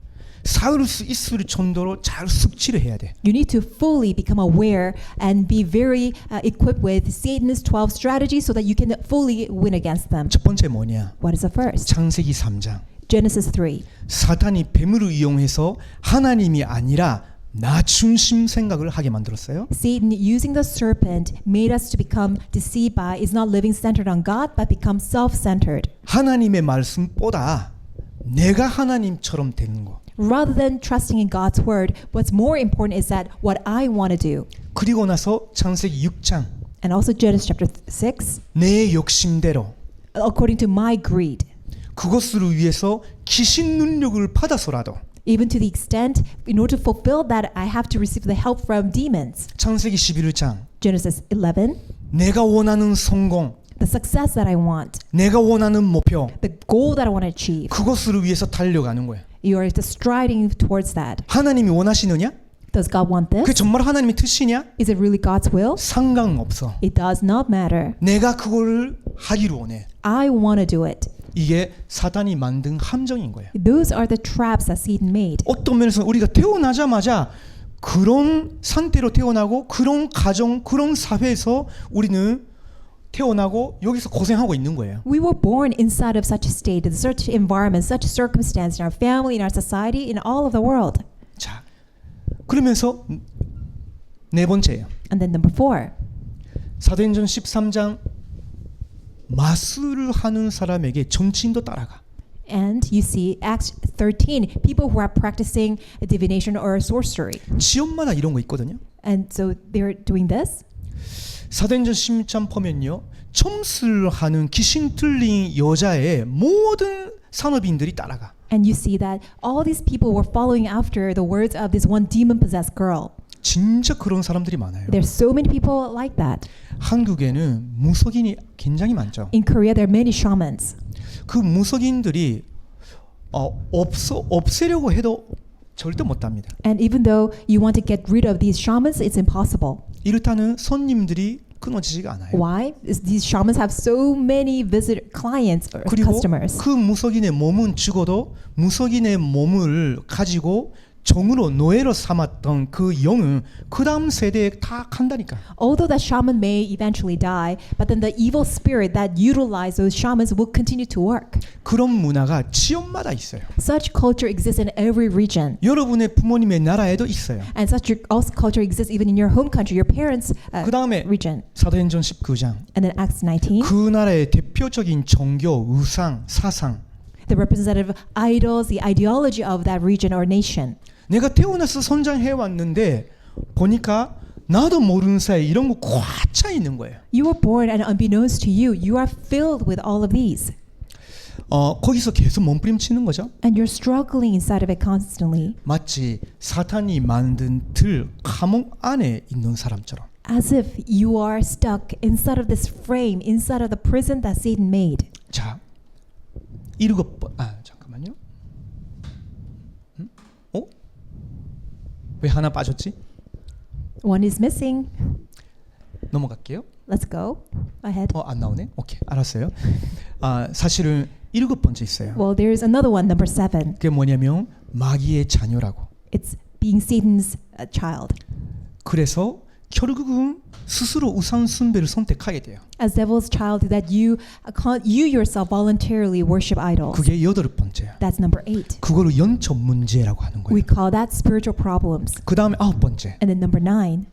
싸울 수 있을 정도로 잘 숙지를 해야 돼. You need to fully become aware and be very equipped with Satan's 12 strategies so that you can fully win against them. 첫 번째 뭐냐? What is the first? 창세기 3장. Genesis 3. 사탄이 뱀을 이용해서 하나님이 아니라 나 중심 생각을 하게 만들었어요. Satan, using the serpent, made us to become deceived by is not living centered on God, but become self-centered. 하나님의 말씀보다 내가 하나님처럼 되는 거. Rather than trusting in God's word, what's more important is that what I want to do. 그리고 나서 창세기 6장. And also Genesis chapter 6, 내 욕심대로 according to my greed. 그것을 위해서 귀신 능력을 받아서라도 even to the extent, in order to fulfill that, I have to receive the help from demons. 창세기 11장 Genesis 11, 내가 원하는 성공, the success that I want, 내가 원하는 목표, the goal that I want to achieve, 그것을 위해서 달려가는 거예요. you are just striding towards that. 하나님이 원하시느냐? Does God want 그게 this? 정말 하나님의 뜻이냐? Is it really God's will? 상관없어. It does not matter. 내가 그걸 하기를 원해. I want to do it. 이게 사단이 만든 함정인 거예요. Those are the traps that Satan made. 어떤 면에서 우리가 태어나자마자 그런 상태로 태어나고 그런 가정, 그런 사회에서 우리는 태어나고 여기서 고생하고 있는 거예요. We were born inside of such a state, in such environment, such circumstance in our family, in our society, in all of the world. 자, 그러면서 네 번째예요. And then number 4, 사도행전 13장 마술을 하는 사람에게 정치인도 따라가. and you see Acts 13, people who are practicing divination or sorcery. 지역마다 이런 거 있거든요. And so they're doing this. 사도행전 16장 보면요. 점수를 하는 귀신 들린 여자의 모든 산업인들이 따라가. And you see that all these people were following after the words of this one demon-possessed girl. 진짜 그런 사람들이 많아요. There's so many people like that. 한국에는 무속인이 굉장히 많죠. In Korea, there are many shamans. 그 무속인들이 없애려고 해도 절대 못합니다. And even though you want to get rid of these shamans, it's impossible. 이렇다는 손님들이 끊어지지가 않아요. Why? Is these shamans have so many clients or 그리고 customers. 그 무속인의 몸은 죽어도 무속인의 몸을 가지고 정으로 노예로 삼았던 그 영은 그 다음 세대에 다 간다니까. Although that shaman may eventually die, but then the evil spirit that utilize those shamans will continue to work. 그런 문화가 지역마다 있어요. Such culture exists in every region. 여러분의 부모님의 나라에도 있어요. And such also culture exists even in your home country, your parents' 그 다음에 region. 사도행전 19장 And then Acts 19, 그 나라의 대표적인 종교, 의상, 사상. the representative idols, the ideology of that region or nation. 내가 태어나서 성장해 왔는데 보니까 나도 모르는 사이에 이런 거 꽉 차 있는 거예요. You were born and unbeknownst to you, you are filled with all of these. 거기서 계속 몸부림치는 거죠. And you're struggling inside of it constantly. 마치 사탄이 만든 들 감옥 안에 있는 사람처럼. As if you are stuck inside of this frame, inside of the prison that Satan made. 자, 잠깐만요. 왜 하나 빠졌지? One is missing. 넘어갈게요. Let's go ahead. 안 나오네. 오케이, 알았어요. 사실은 7번째 있어요. Well, there's another one, number 7. 그게 뭐냐면 마귀의 자녀라고. It's being Satan's child. 그래서 결국은 스스로 우상 숭배를 선택하게 돼요. As devil's child, that you yourself voluntarily worship idols. 그게 8번째예요. That's number 8. 그거를 영적 문제라고 하는 We 거예요. call that spiritual problems. 그 다음에 9번째. And then number 9,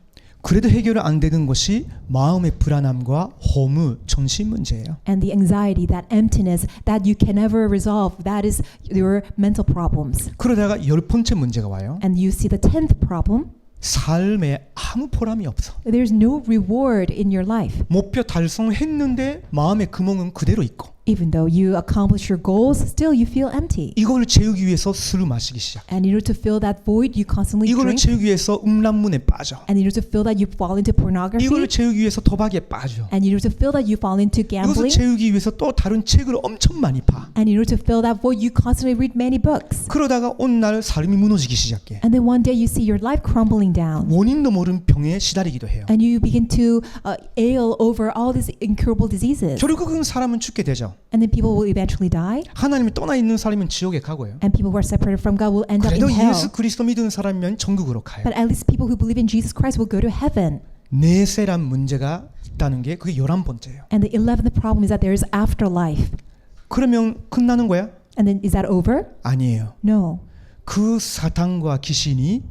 그래도 해결이 안 되는 것이 마음의 불안함과 허무, 정신 문제예요. and the anxiety, that emptiness that you can never resolve, that is your mental problems. 그러다가 10번째 문제가 와요. And you see the 10th problem, 삶에 아무 보람이 없어. there's no reward in your life. 목표 달성했는데 마음의 구멍은 그대로 있고. Even though you accomplish your goals, still you feel empty. 이걸 채우기 위해서 술을 마시기 시작. And in order to fill that void, you constantly 이걸 drink. 채우기 위해서 음란문에 빠져. And in order to fill that, you fall into pornography. 이걸 채우기 위해서 도박에 빠져. And in order to fill that, you fall into 이것을 gambling. 채우기 위해서 또 다른 책을 엄청 많이 봐. And in order to fill that void, you constantly read many books. 그러다가 어느 날 삶이 무너지기 시작해. And then one day you see your life crumbling down. 원인도 모르는 병에 시달리기도 해요. And you begin to ail over all these incurable diseases. 결국은 사람은 죽게 되죠. And then people will eventually die. 하나님이 떠나 있는 사람은 지옥에 가고요. And people who are separated from God will end up in 그래도 hell. 예수 그리스도 믿는 사람이면 천국으로 가요. But at least people who believe in Jesus Christ will go to heaven. 내세란 문제가 있다는 게 그게 11번째예요. And the 11th problem is that there is afterlife. 그러면 끝나는 거야? And then is that over? 아니에요. No. 그 사탄과 귀신이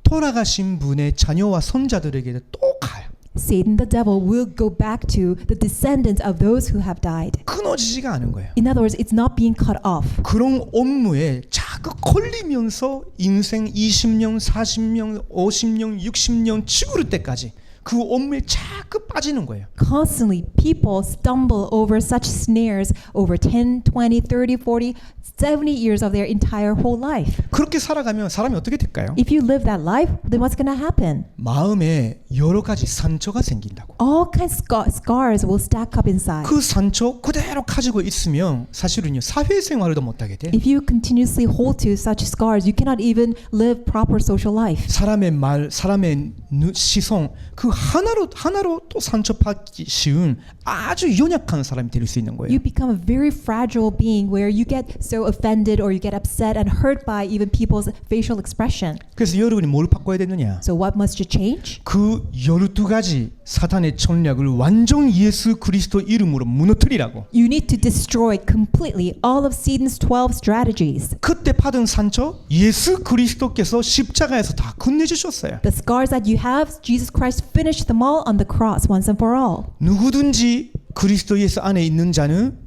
돌아가신 분의 자녀와 손자들에게 또 가요. Satan, the devil, will go back to the descendants of those who have died. 끊어지지가 않은 거예요. In other words, it's not being cut off. 그런 업무에 자꾸 걸리면서 인생 20년, 40년, 50년, 60년 찌그를 때까지 그 엄무에 자꾸 빠지는 거예요. Constantly, people stumble over such snares over 10, 20, 30, 40, 70 years of their entire whole life. 그렇게 살아가면 사람이 어떻게 될까요? If you live that life, then what's going to happen? 마음에 여러 가지 상처가 생긴다고. All kinds of scars will stack up inside. 그 상처 그대로 가지고 있으면 사실은요 사회생활도 못하게 돼. If you continuously hold to such scars, you cannot even live proper social life. 사람의 말, 사람의 시선 그 하나로 또 상처받기 쉬운 아주 연약한 사람이 될 수 있는 거예요. You become a very fragile being where you get so offended or you get upset and hurt by even people's facial expression. 그래서 여러분이 뭘 바꿔야 되느냐? So what must you change? 그 12가지 사탄의 전략을 완전 예수 그리스도 이름으로 무너뜨리라고. You need to destroy completely all of Satan's 12 strategies. 그때 받은 상처 예수 그리스도께서 십자가에서 다 끝내주셨어요. The scars that you have, Jesus Christ finished them all on the cross once and for all. 누구든지 그리스도 예수 안에 있는 자는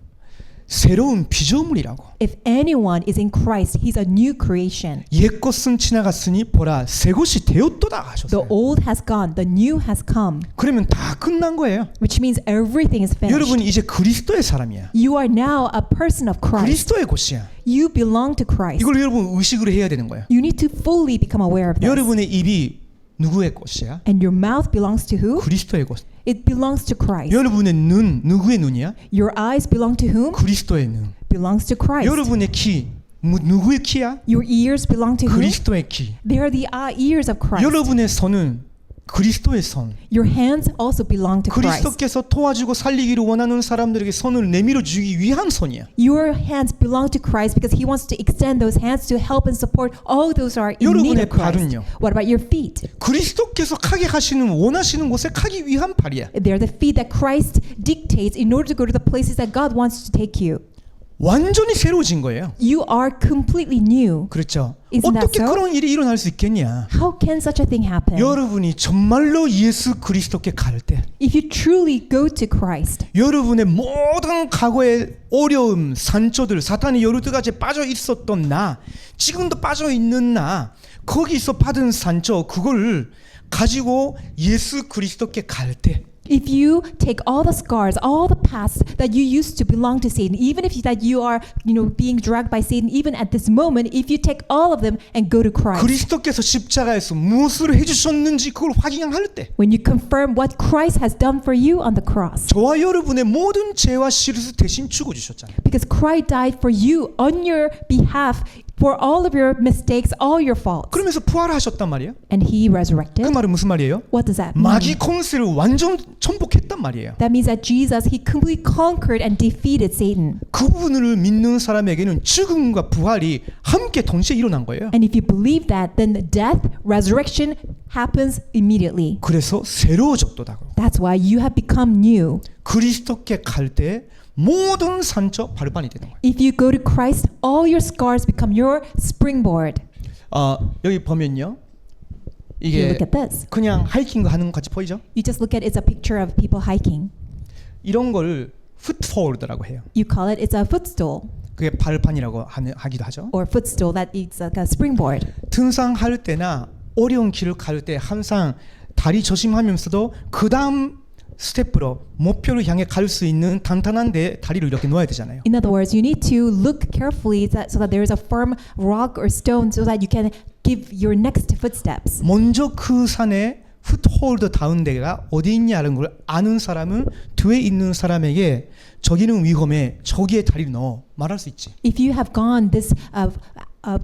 새로운 피조물이라고. If anyone is in Christ, he's a new creation. 옛 것은 지나갔으니 보라 새 것이 되었도다 The 하셨어요. old has gone, the new has come, 그러면 다 끝난 거예요. which means everything is finished. 여러분이 이제 그리스도의 사람이야. You are now a person of Christ. 그리스도의 곳이야. You belong to Christ. 이걸 여러분 의식으로 해야 되는 거예요. You need to fully become aware of this. 여러분의 입이 누구의 곳이야? And your mouth belongs to who? 그리스도의 곳. It belongs to Christ. 여러분의 눈 누구의 눈이야? Your eyes belong to whom? 그리스도의 눈. Belongs to Christ. 여러분의 키 누구의 키야? Your ears belong to whom? 그리스도의 키. They are the ears of Christ. 여러분의 손은 그리스도의 손. Your hands also belong to Christ. 그리스도께서 도와주고 살리기를 원하는 사람들에게 손을 내밀어 주기 위한 손이야. Your hands belong to Christ because He wants to extend those hands to help and support all those who are in need 여러분의 of Christ. 발은요? What about your feet? 그리스도께서 가게 하시는 원하시는 곳에 가기 위한 발이야. They're the feet that Christ dictates in order to go to the places that God wants to take you. 완전히 새로워진 거예요. You are completely new. 그렇죠. Isn't that 어떻게 so? 그런 일이 일어날 수 있겠냐? How can such a thing happen? 여러분이 정말로 예수 그리스도께 갈 때, If you truly go to Christ, 여러분의 모든 과거의 어려움, 상처들, 사탄의 12가지에 빠져 있었던 나, 지금도 빠져 있는 나, 거기서 받은 상처, 그걸 가지고 예수 그리스도께 갈 때, if you take all the scars, all the past that you used to belong to Satan, even if that you are, being dragged by Satan, even at this moment, if you take all of them and go to Christ, 그리스도께서 십자가에서 무엇을 해주셨는지 그걸 확인할 때, when you confirm what Christ has done for you on the cross, 저와 여러분의 모든 죄와 실수 대신 죽어주셨잖아요. because Christ died for you on your behalf for all of your mistakes, all your faults, 그러면서 부활하셨단 말이에요. and He 그 resurrected. 말은 무슨 말이에요? What does that mean? 마귀 콘세를 완전 천복했단 말이에요. That means that Jesus, He completely conquered and defeated Satan. 그분을 믿는 사람에게는 죽음과 부활이 함께 동시에 일어난 거예요. And if you believe that, then the death, resurrection happens immediately. 그래서 새로워졌도다고. That's why you have become new. 그리스도께 갈 때 모든 상처 발판이 되는 거예요. If you go to Christ, all your scars become your springboard. 여기 보면요, If you 이게 look at this, 그냥 하이킹 하는 것 같이 보이죠? you just look at it's a picture of people hiking. 이런 걸 풋홀드라고 해요. You call it it's a footstool 그게 발판이라고 하기도 하죠. or footstool that it's like a springboard. 등산할 때나 어려운 길을 갈 때 항상 다리 조심하면서도 그 다음 스텝으로 목표를 향해 갈 수 있는 단단한 데 다리를 이렇게 놓아야 되잖아요. In other words, you need to look carefully so that there is a firm rock or stone so that you can give your next footsteps. 먼저 그 산에 풋홀드 다운 데가 어디 있냐는 걸 아는 사람은 뒤에 있는 사람에게 저기는 위험해, 저기에 다리를 넣어 말할 수 있지. If you have gone this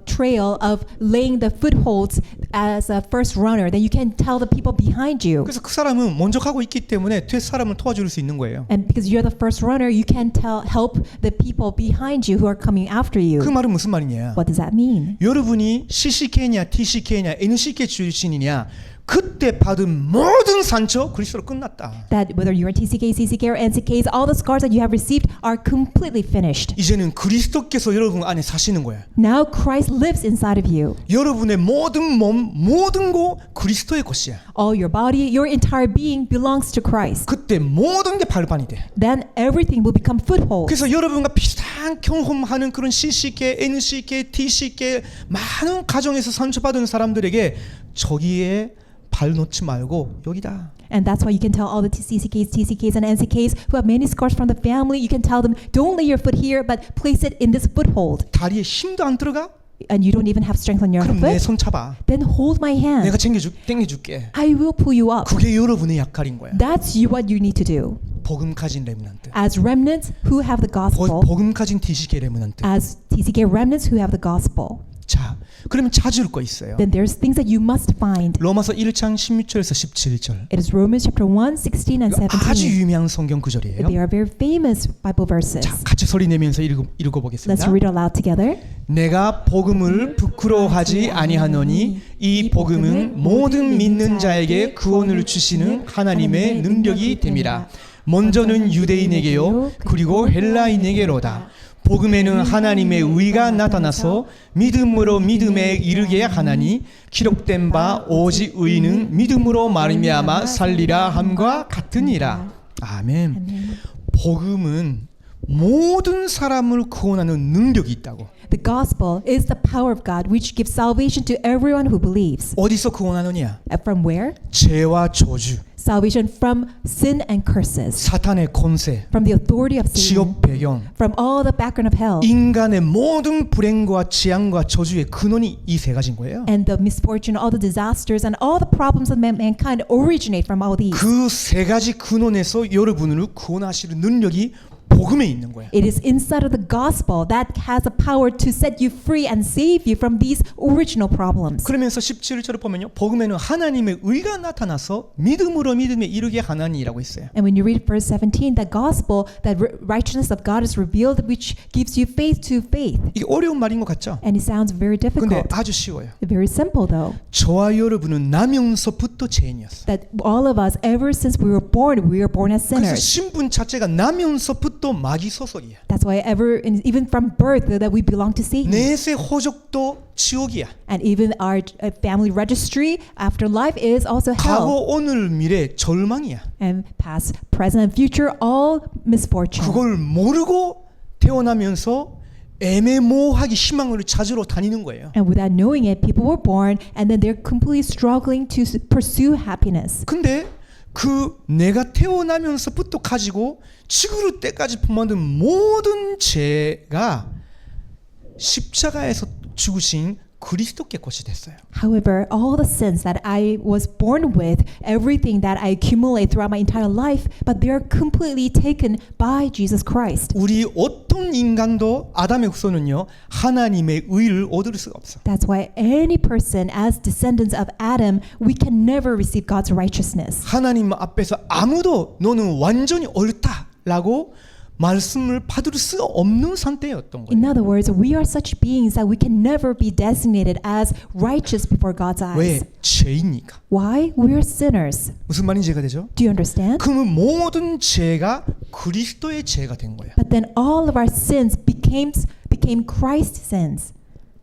trail of laying the footholds as a first runner, then you can tell the people behind you. 그래서 그 사람은 먼저 가고 있기 때문에 뒤에 사람을 도와줄 수 있는 거예요. And because you're the first runner, you can help the people behind you who are coming after you. 그 말은 무슨 말이냐? What does that mean? 여러분이 CCK냐, TCK냐, NCK 출신이냐, 그때 받은 모든 상처 그리스도로 끝났다. That whether you're TCK, CCK, or NCKs, all the scars that you have received are completely finished. 이제는 그리스도께서 여러분 안에 사시는 거야. Now Christ lives inside of you. 여러분의 모든 몸, 모든 거 그리스도의 것이야. All your body, your entire being belongs to Christ. 그때 모든 게 발판이 돼. Then everything will become footholds. 그래서 여러분과 비슷한 경험하는 그런 CCK, NCK, TCK 많은 가정에서 상처받은 사람들에게 저기에 발 놓지 말고 여기다. And that's why you can tell all the CCKs, TCKs, and NCKs who have many scars from the family, you can tell them, don't lay your foot here, but place it in this foothold. 다리에 힘도 안 들어가? And you don't even have strength on your 그럼 내 foot, 손 잡아. then hold my hand. 내가 당겨줄게. I will pull you up. 그게 여러분의 역할인 거야. That's what you need to do. 복음 가진 레므넌트. As remnants who have the gospel, 복음 가진 TCK 레므넌트. as TCK remnants who have the gospel, 자, 그러면 찾을 거 있어요. then there's things that you must find. 로마서 1장 16절에서 17절. It is Romans chapter 1, 16 and 아주 17. 유명한 성경 구절이에요. They are very famous Bible verses. 자, 같이 소리 내면서 Let's 읽어보겠습니다. read aloud together. 내가 복음을 부끄러워하지 아니하노니 이 복음은 모든 믿는 자에게 구원을 주시는 하나님의 능력이 됨이라. 먼저는 유대인에게요 그리고 헬라인에게로다. 복음에는 하나님의 의가 나타나서 믿음으로 믿음에 이르게 하나니 기록된 바 오직 의인은 믿음으로 말미암아 살리라 함과 같으니라. 아멘. 복음은 모든 사람을 구원하는 능력이 있다고. The gospel is the power of God which gives salvation to everyone who believes. 어디서 구원하느냐? From where? 죄와 저주, Salvation from sin and curses, 사탄의 권세, from the authority of Satan, 지옥 배경, from all the background of hell, 인간의 모든 불행과 재앙과 저주의 근원이 이 세 가지인 거예요. and the misfortune, all the disasters, and all the problems of mankind originate from all these. 그 세 가지 근원에서 여러분을 구원하시는 능력이 복음에 있는 거야. It is inside of the gospel that has the power to set you free and save you from these original problems. 그러면서 17절을 보면요. 복음에는 하나님의 의가 나타나서 믿음으로 믿음에 이르게 하나니라고 했어요. And when you read verse 17, the gospel, that righteousness of God is revealed, which gives you faith to faith. 이게 어려운 말인 것 같죠? And it sounds very 근데 difficult. 아주 쉬워요. Very simple though. 저와 여러분은 나면서부터 죄인이었어요. That all of us, ever since we were born as 그래서 sinners. 신분 자체가 나면서부터 마귀 소속이야. That's why even from birth that we belong to Satan. 내세 호적도 지옥이야. And even our family registry after life is also hell. 과거, 오늘, 미래 절망이야. And past, present, and future, all misfortune. 그걸 모르고 태어나면서 애매모호하게 희망을 찾으러 다니는 거예요. And without knowing it, people were born and then they're completely struggling to pursue happiness. 근데 그 내가 태어나면서부터 가지고 지구를 때까지 품어둔 모든 죄가 십자가에서 죽으신 그리스도께 것이 됐어요. However, all the sins that I was born with, everything that I accumulate throughout my entire life, but they are completely taken by Jesus Christ. 우리 어떤 인간도 아담의 후손은요 하나님의 의를 얻을 수가 없어. That's why any person, as descendants of Adam, we can never receive God's righteousness. 하나님 앞에서 아무도 너는 완전히 옳다라고 말씀을 받을 수 없는 상태였던 In 거예요. other words, we are such beings that we can never be designated as righteous before God's 왜? eyes. 죄이니까. Why? We are sinners. 무슨 말인지 이해가 되죠? Do you understand? 그러면 모든 죄가 그리스도의 죄가 된 거야. But then all of our sins became Christ's sins.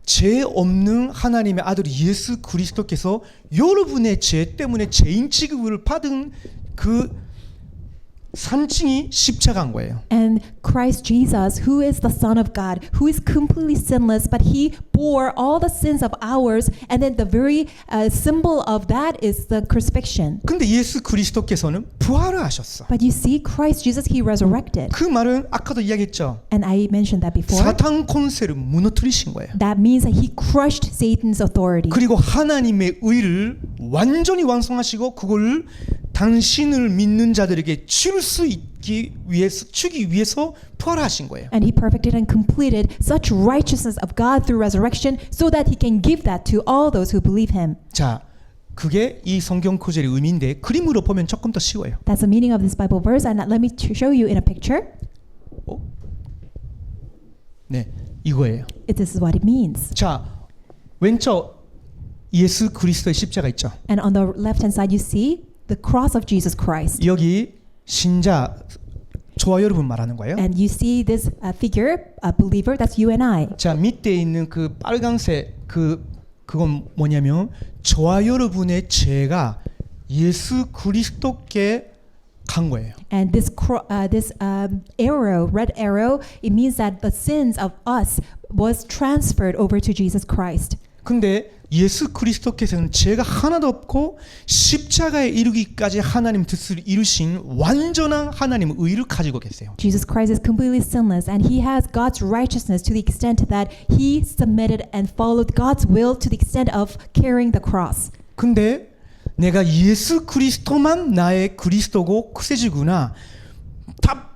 죄 없는 하나님의 아들 예수 그리스도께서 여러분의 죄 때문에 죄인 취급을 받은 그 산증이 십자가인 거예요. And Christ Jesus, who is the Son of God, who is completely sinless, but he bore all the sins of ours, and then the very symbol of that is the crucifixion. 근데 예수 그리스도께서는 부활을 하셨어. But you see, Christ Jesus, he resurrected. 그 말은 아까도 이야기했죠. And I mentioned that before. 사탄 권세를 무너뜨리신 거예요. That means that he crushed Satan's authority. 그리고 하나님의 의를 완전히 완성하시고 그걸 당신을 믿는 자들에게 줄 수 있기 위해서 주기 위해서 부활하신 거예요. And he perfected and completed such righteousness of God through resurrection so that he can give that to all those who believe him. 자, 그게 이 성경 구절의 의미인데 그림으로 보면 조금 더 쉬워요. That's the meaning of this Bible verse, and let me show you in a picture. 네, 이거예요. This is what it means. 자, 왼쪽 예수 그리스도의 십자가 있죠. And on the left-hand side, you see the cross of Jesus Christ. 여기 신자 저와 여러분 말하는 거예요. And you see this figure, a believer, that's you and I. 자, 밑에 있는 그 빨간색 그건 뭐냐면 저와 여러분의 죄가 예수 그리스도께 간 거예요. And this arrow, red arrow, it means that the sins of us was transferred over to Jesus Christ. 근데 예수 그리스도께서는 죄가 하나도 없고 십자가에 이르기까지 하나님 뜻을 이루신 완전한 하나님의 의를 가지고 계세요. Jesus Christ is completely sinless, and he has God's righteousness to the extent that he submitted and followed God's will to the extent of carrying the cross. 근데 내가 예수 그리스도만 나의 그리스도고 구세주구나 다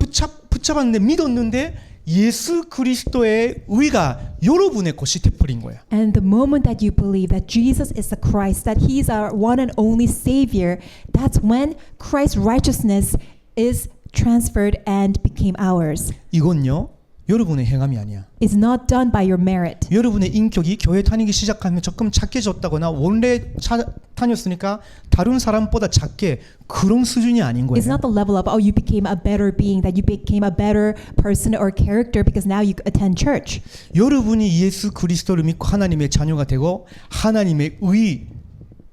붙잡았는데 믿었는데 예수 그리스도의 의가 여러분의 것이 되어버린 거야. And the moment that you believe that Jesus is the Christ, that he's our one and only Savior, that's when Christ's righteousness is transferred and became ours. 이건요 여러분의 행함이 아니야. It's not done by your merit. 여러분의 인격이 교회 다니기 시작하면 조금 착해졌다거나 원래 다녔으니까 다른 사람보다 작게 그런 수준이 아닌 거예요. It's not the level of, oh, you became a better being, that you became a better person or character because now you attend church. 여러분이 예수 그리스도를 믿고 하나님의 자녀가 되고 하나님의 의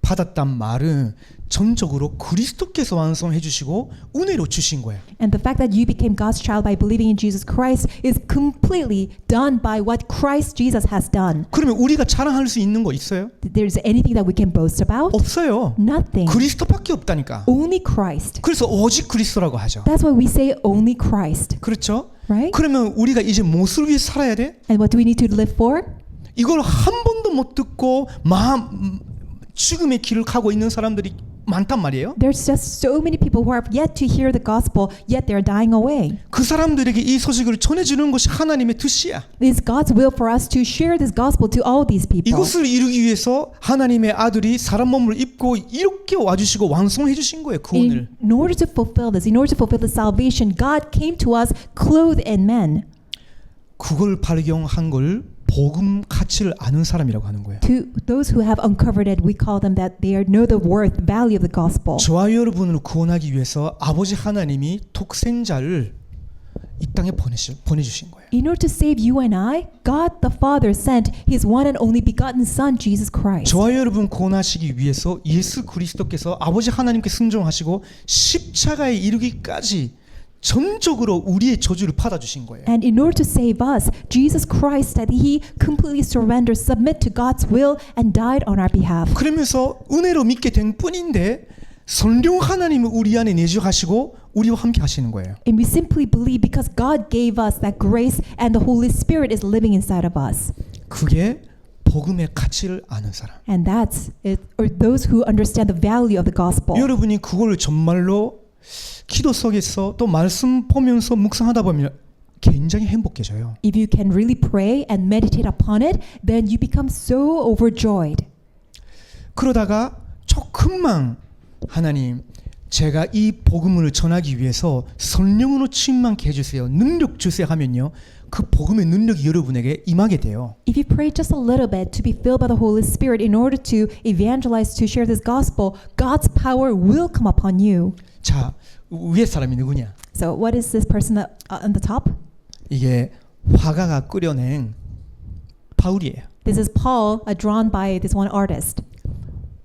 받았단 말은 전적으로 그리스도께서 완성해 주시고 은혜로 주신 거예요. And the fact that you became God's child by believing in Jesus Christ is completely done by what Christ Jesus has done. 그러면 우리가 자랑할 수 있는 거 있어요? There's anything that we can boast about? 없어요. Nothing. 그리스도밖에 없다니까. Only Christ. 그래서 오직 그리스도라고 하죠. That's why we say only Christ, 그렇죠? right? 그러면 우리가 이제 무엇을 위해 살아야 돼? And what do we need to live for? 이걸 한 번도 못 듣고 죽음의 길을 가고 있는 사람들이 많단 말이에요. There's just so many people who have yet to hear the gospel, yet they're dying away. 그 사람들에게 이 소식을 전해주는 것이 하나님의 뜻이야. It's God's will for us to share this gospel to all these people. 이것을 이루기 위해서 하나님의 아들이 사람 몸을 입고 이렇게 와주시고 완성해 주신 거예요. 구원을. In order to fulfill this, in order to fulfill the salvation, God came to us clothed in men. 그걸 발견한 걸 복음 가치를 아는 사람이라고 하는 거예요. To those who have uncovered it, we call them that they know the worth, value of the gospel. 저와 여러분을 구원하기 위해서 아버지 하나님이 독생자를 이 땅에 보내주신 거예요. In order to save you and I, God the Father sent His one and only begotten Son, Jesus Christ. 저와 여러분 구원하시기 위해서 예수 그리스도께서 아버지 하나님께 순종하시고 십자가에 이르기까지 전적으로 우리의 저주를 받아주신 거예요. And in order to save us, Jesus Christ, that He completely surrendered, submit to God's will, and died on our behalf. 그러면서 은혜로 믿게 된 뿐인데 성령 하나님을 우리 안에 내주하시고 우리와 함께 하시는 거예요. And we simply believe because God gave us that grace and the Holy Spirit is living inside of us. 그게 복음의 가치를 아는 사람. And that's it, or those who understand the value of the gospel. 여러분이 그걸 정말로 기도 속에서 또 말씀 보면서 묵상하다 보면 굉장히 행복해져요. If you can really pray and meditate upon it, then you become so overjoyed. 그러다가 조금만 하나님 제가 이 복음을 전하기 위해서 성령으로 충만케 해주세요. 능력 주세요 하면요. 그 복음의 능력이 여러분에게 임하게 돼요. If you pray just a little bit to be filled by the Holy Spirit in order to evangelize, to share this gospel, God's power will come upon you. 자, 위에 사람이 누구냐? So what is this person on the top? 이게 화가가 그려낸 바울이에요. This is Paul, drawn by this one artist.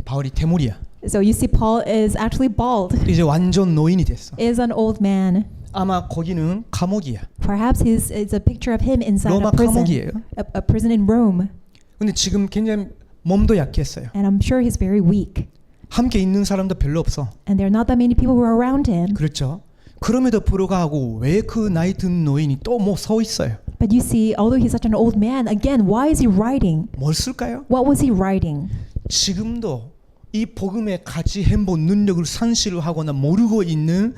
바울이 대물이야. So you see Paul is actually bald, 이제 완전 노인이 됐어. is an old man. 아마 거기는 감옥이야. Perhaps it's a picture of him inside 로마 a prison, 감옥이에요. a prison in Rome. 근데 지금 굉장히 몸도 약했어요. And I'm sure he's very weak. 함께 있는 사람도 별로 없어. And there are not that many people who are around him. 그렇죠. 그럼에도 불구하고 왜 그 나이 든 노인이 또 뭐 서 있어요? But you see, although he's such an old man, again, why is he writing? 뭘 쓸까요? What was he writing? 지금도 이 복음의 가치 행복 능력을 상실을 하거나 모르고 있는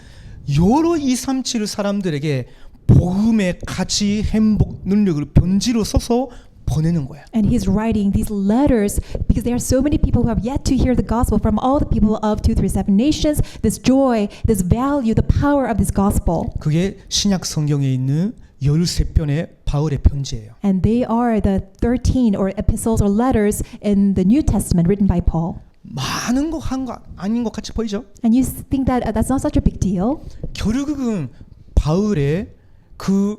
여러 237 사람들에게 복음의 가치 행복 능력을 편지로 써서 보내는 거야. And he's writing these letters because there are so many people who have yet to hear the gospel from all the people of 237 nations, this joy, this value, the power of this gospel. 그게 신약 성경에 있는 13편의 바울의 편지예요. And they are the 13 or epistles or letters in the New Testament written by Paul. 많은 거 한 거 아닌 것 같이 보이죠? And you think that that's not such a big deal? 결국은 바울의 그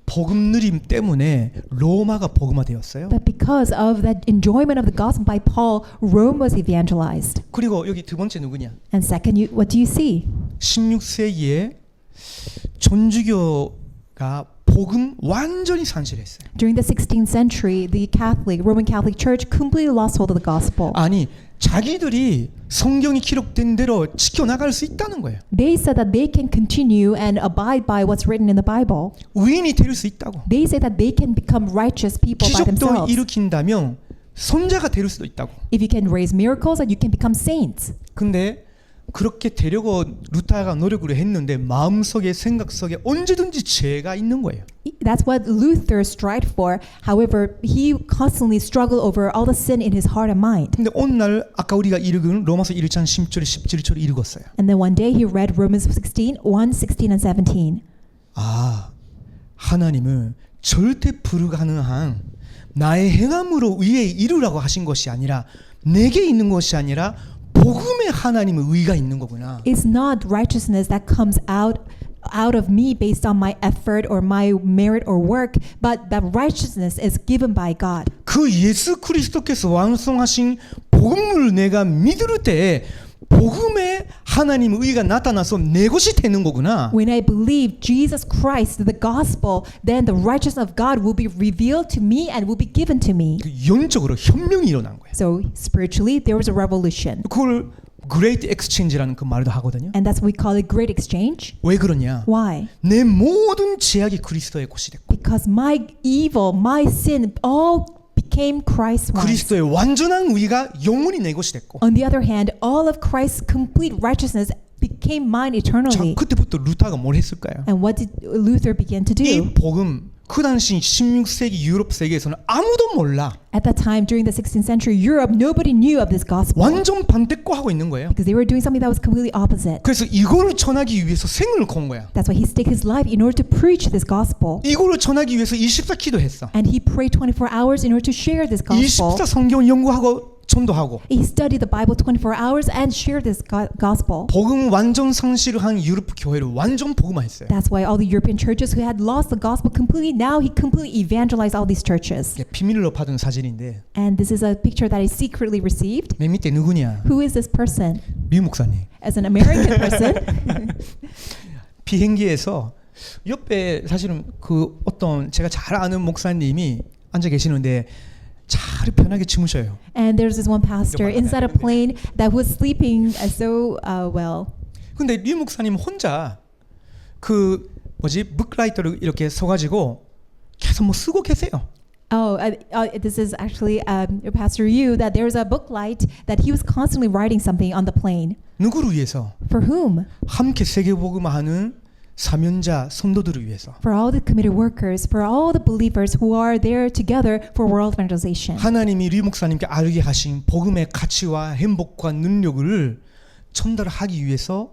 복음 누림 때문에 로마가 복음화되었어요. But because of that enjoyment of the gospel by Paul, Rome was evangelized. 그리고 여기 두 번째 누구냐? And second, what do you see? 16세기에 천주교가 복음 완전히 상실했어요. During the 16th century, the Roman Catholic Church completely lost hold of the gospel. 아니 자기들이 성경이 기록된 대로 지켜나갈 수 있다는 거예요. They said that they can continue and abide by what's written in the Bible. 의인이 될 수 있다고. They say that they can become righteous people by 기적도 themselves. 일으킨다면 선자가 될 수도 있다고. If you can raise miracles, that you can become saints. 근데 그렇게 되려고 루타가 노력을 했는데 마음속에 생각 속에 언제든지 죄가 있는 거예요. That's what Luther strived for. However, he constantly struggled over all the sin in his heart and mind. 근데 오늘 아까 우리가 읽은 로마서 1장 10절 17절 읽었어요. And then one day he read Romans 16, 1, 16, and 17. 아, 하나님은 절대 불가능한 나의 행함으로 의에 이루라고 하신 것이 아니라 내게 있는 것이 아니라 복음의 하나님의 의가 있는 거구나. It's not righteousness that comes out of me based on my effort or my merit or work, but that righteousness is given by God. 그 예수 그리스도께서 완성하신 복음을 내가 믿을 때 복음의 하나님의 의가 나타나서 내 것이 되는 거구나. When I believe Jesus Christ, the gospel, then the righteousness of God will be revealed to me and will be given to me. 그 영적으로 혁명이 일어난 거예요. So spiritually, there was a revolution. 그걸 Great Exchange라는 그 말도 하거든요. And that's what we call it great exchange. 왜 그러냐? Why? 내 모든 제약이 그리스도의 것이 됐고 Because my evil, my sin, all became Christ's ones. 그리스도의 완전한 의가 영원히 내 것이 됐고. On the other hand, all of Christ's complete righteousness became mine 자, eternally. 그때부터 루타가 뭘 했을까요? And what did Luther begin to do? 이 복음 그 당시 16세기 유럽 세계에서는 아무도 몰라. At that time, during the 16th century Europe, nobody knew of this gospel 완전 반대 거 하고 있는 거예요. because they were doing something that was completely opposite. 그래서 이거를 전하기 위해서 생을 건 거야. That's why he staked his life in order to preach this gospel. 이거를 전하기 위해서 24기도 했어. And he prayed 24 hours in order to share this gospel. 24 성경 연구하고 전도하고. He studied the Bible 24 hours and shared this gospel. 복음 완전 상실을 한 유럽 교회를 완전 복음화했어요. That's why all the European churches who had lost the gospel completely, now he completely evangelized all these churches. 이게 비밀로 받은 사진인데 And this is a picture that I secretly received. 맨 밑에 누구냐? Who is this person? 미 목사님. As an American person. 비행기에서 옆에 사실은 그 어떤 제가 잘 아는 목사님이 앉아 계시는데 잘 편하게 주무셔요. And there's this one pastor inside a plane that was sleeping so well. 근데 리 목사님 혼자 그 뭐지 북라이터를 이렇게 서가지고 계속 뭐 쓰고 계세요. This is actually Pastor Yu, that there's a book light that he was constantly writing something on the plane. 누구를 위해서? For whom? 함께 세계복음화하는 사명자 성도들을 위해서. For all the committed workers, for all the believers who are there together for world evangelization. 하나님이 리 목사님께 알게 하신 복음의 가치와 행복과 능력을 전달하기 위해서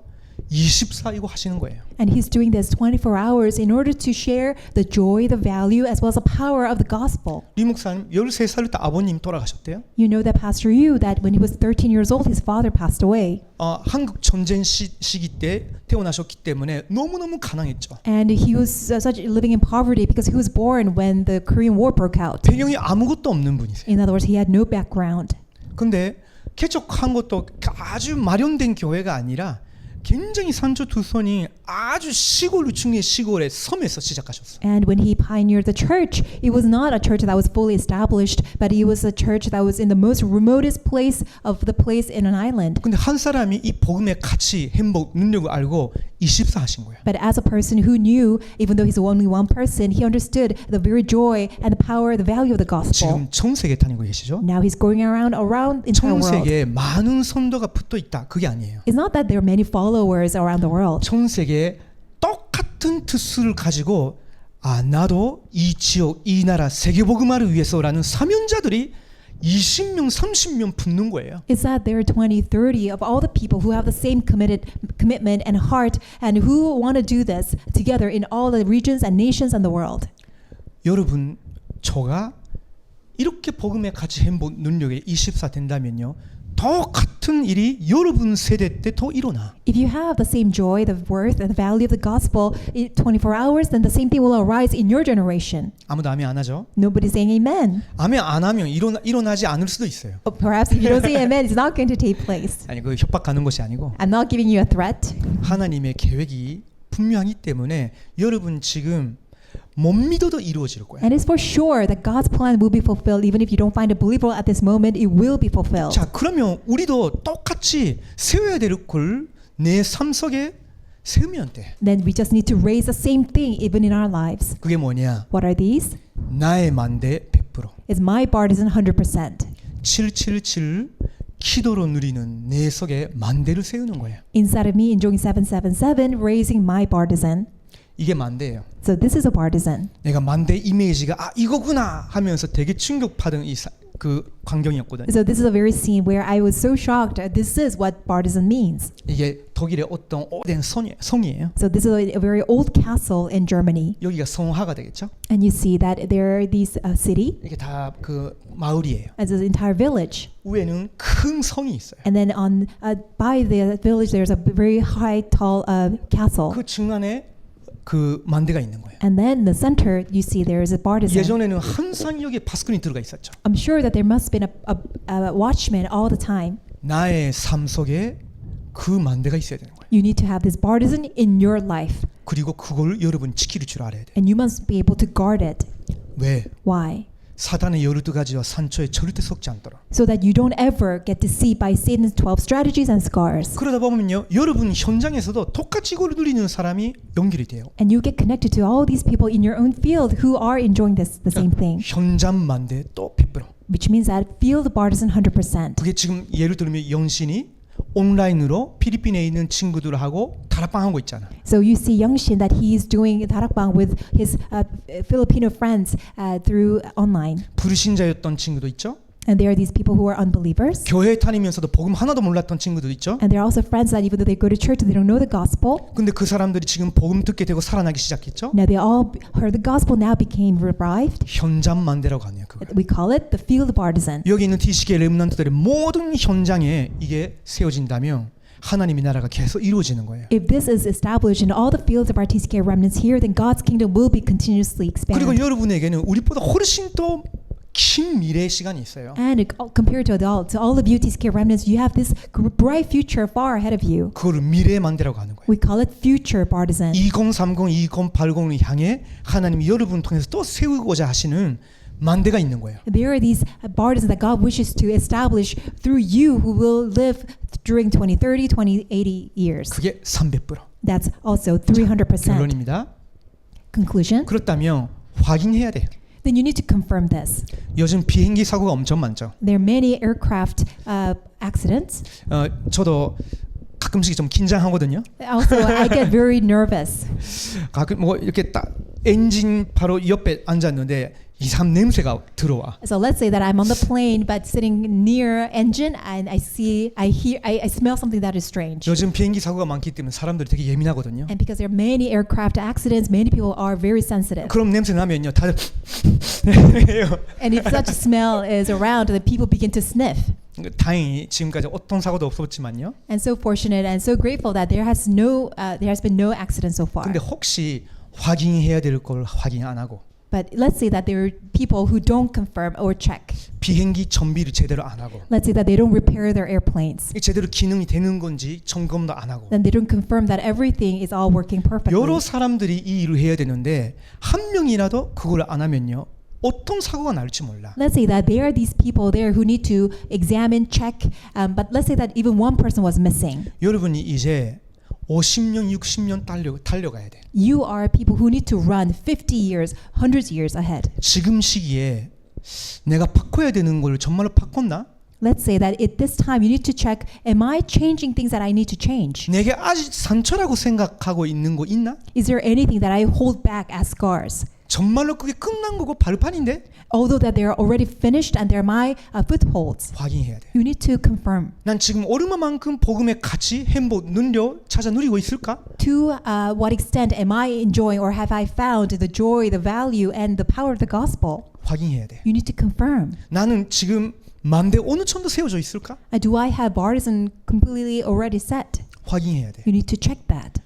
24이고 하시는 거예요. And he's doing this 24 hours in order to share the joy, the value, as well as the power of the gospel. 리 목사님 13살 때 아버님 돌아가셨대요. You know that Pastor Yu, that when he was 13 years old, his father passed away. 한국 전쟁 시기 때 태어나셨기 때문에 너무너무 가난했죠. And he was such living in poverty because he was born when the Korean War broke out. 배경이 아무것도 없는 분이세요. In other words, he had no background. 근데 개척한 것도 아주 마련된 교회가 아니라 굉장히 산초두선이 아주 시골 중에 시골의 섬에서 시작하셨어요. And when he pioneered the church, it was not a church that was fully established, but it was a church that was in the most remotest place of the place in an island. 근데 한 사람이 이 복음의 가치, 행복, 능력을 알고 24 하신 거예요. But as a person who knew, even though he's only one person, he understood the very joy and the power, the value of the gospel. 지금 전 세계 다니고 계시죠? Now he's going around entire 전 world. 세계에 많은 성도가 붙어 있다. 그게 아니에요. It's not that there are many followers around the world. 전 세계에 똑같은 뜻을 가지고 나도 이 지역, 이 나라 세계복음화를 위해서라는 사명자들이 20명, 30명 붙는 거예요. It's that there are 20, 30 of all the people who have the same commitment and heart and who want to do this together in all the regions and nations in the world. 여러분, 저가 이렇게 복음의 가치 행복 능력에 24 된다면요. 똑같은 일이 여러분 세대 때 더 일어나. If you have the same joy, the worth, and the value of the gospel in 24 hours, then the same thing will arise in your generation. 아무도 아멘 안 하죠? Nobody's saying amen. 아멘 안 하면 일어나지 않을 수도 있어요. Perhaps if you don't say amen, it's not going to take place. 아니 그 협박하는 것이 아니고 I'm not giving you a threat. 하나님의 계획이 분명하기 때문에 여러분 지금 못 믿어도 이루어질 거야. And it's for sure that God's plan will be fulfilled. Even if you don't find a believer at this moment, it will be fulfilled. 자, 그러면 우리도 똑같이 세워야 될 걸 내 삶 속에 세우면 돼. Then we just need to raise the same thing even in our lives. 그게 뭐냐? What are these? 나의 만대 100%. It's my partisan 100%. 777 기도로 누리는 내 속에 만대를 세우는 거예요. Inside of me, enjoying 777, raising my partisan. 이게 만대예요. So this is a partisan. 내가 만대 이미지가 이거구나 하면서 되게 충격받은 그 광경이었거든요. So this is a very scene where I was so shocked. This is what partisan means. 이게 독일의 어떤 오랜 성이에요. So this is a very old castle in Germany. 여기가 성화가 되겠죠. And you see that there are these city 이게 다 그 마을이에요. as an entire village. 위에는 큰 성이 있어요. And then on by the village there's a very high tall castle. 그 중간에 그 만대가 있는 거예요. And then the center you see there is a partisan. 예전에는 항상 여기에 바스kun이 들어가 있었죠. I'm sure that there must have been a watchman all the time. 나의 삶 속에 그 만대가 있어야 되는 거예요. You need to have this partisan in your life. 그리고 그걸 여러분 지킬 줄 알아야 돼요. And you must be able to guard it. 왜? Why? 사단의 12가지와 산초에 절대 속지 않도록. So that you don't ever get deceived by Satan's 12 strategies and scars. 그러다 보면요, 여러분 현장에서도 똑같이 이걸 누리는 사람이 연결이 돼요. And you get connected to all these people in your own field who are enjoying the same thing. 현장 만대 또 100%. Which means that field partisan 100%. 그게 지금 예를 들면 영신이 온라인으로 필리핀에 있는 친구들하고 다락방 하고 있잖아. So you see Youngshin that he's doing darakbang with his Filipino friends through online. 불신자였던 친구도 있죠. And there are these people who are unbelievers. 교회 다니면서도 복음 하나도 몰랐던 친구도 있죠. And there are also friends that even though they go to church, they don't know the gospel. 근데 그 사람들이 지금 복음 듣게 되고 살아나기 시작했죠. Now they all heard the gospel, now became revived. 현장 만대라고 하네요. 그걸. We call it the field partisan. 여기 있는 TCK 렘넌트들의 모든 현장에 이게 세워진다면 하나님의 나라가 계속 이루어지는 거예요. If this is established in all the fields of our TCK remnants here, then God's kingdom will be continuously 그리고 expanded. 여러분에게는 우리보다 훨씬 더 긴 미래의 시간이 있어요. And compared to adults, to all of you TCK remnants, you have this bright future far ahead of you. 그거를 미래의 만대라고 하는 거예요. We call it future partisan. 2030, 2080을 향해 하나님이 여러분을 통해서 또 세우고자 하시는 만대가 있는 거예요. There are these partisans that God wishes to establish through you who will live during 2030, 2080 years. 그게 300%. That's also 300%. 결론입니다. Conclusion. 그렇다면 확인해야 돼요. Then you need to confirm this. 요즘 비행기 사고가 엄청 많죠. There are many aircraft accidents. 저도 가끔씩 좀 긴장하거든요. Also, I get very nervous. 가끔 뭐 이렇게 딱 엔진 바로 옆에 앉았는데 이상 냄새가 들어와. So let's say that I'm on the plane, but sitting near engine, and I smell something that is strange. 요즘 비행기 사고가 많기 때문에 사람들이 되게 예민하거든요. And because there are many aircraft accidents, many people are very sensitive. 그럼 냄새 나면요, 다들 And if such a smell is around, then people begin to sniff. 다행히 지금까지 어떤 사고도 없었지만요. And so fortunate and so grateful that there has been no accident so far. 근데 혹시 확인해야 될 걸 확인 안 하고 But let's say that there are people who don't confirm or check. 비행기 정비를 제대로 안 하고 Let's say that they don't repair their airplanes. 제대로 기능이 되는 건지 점검도 안 하고 Then they don't confirm that everything is all working perfectly. 여러 사람들이 이 일을 해야 되는데 한 명이라도 그걸 안 하면요, 어떤 사고가 날지 몰라. Let's say that there are these people there who need to examine, check, but let's say that even one person was missing. 여러분이 이제 50년, 60년 달려가야 돼. You are people who need to run 50 years, 100 years ahead. 지금 시기에 내가 바꿔야 되는 걸 정말로 바꿨나? Let's say that at this time you need to check, am I changing things that I need to change? 내게 아직 상처라고 생각하고 있는 거 있나? Is there anything that I hold back as scars? 정말로 그게 끝난 거고 발판인데? Although that they are already finished and they're my footholds. 확인해야 돼. You need to confirm. 난 지금 얼마만큼 복음의 가치, 행복, 능력 찾아 누리고 있을까? To what extent am I enjoying or have I found the joy, the value, and the power of the gospel? 확인해야 돼. You need to confirm. 나는 지금 만대 어느 천도 세워져 있을까? Do I have partisan completely already set? 확인해야 돼. You need to check that.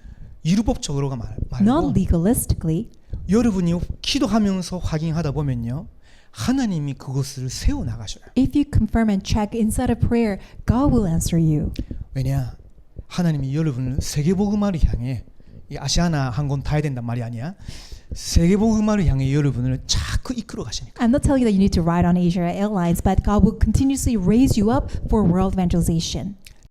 율법적으로가 말고 Not legalistically. 여러분이 기도하면서 확인하다 보면요, 하나님이 그것을 세워 나가셔요. If you confirm and check inside of prayer, God will answer you. 왜냐? 하나님이 여러분을 세계복음화를 향해 이 아시아나 항공 타야 된단 말이 아니야. 세계복음화를 향해 여러분을 자꾸 이끌어 가시니까. I'm not telling you that you need to ride on Asia Airlines, but God will continuously raise you up for world evangelization.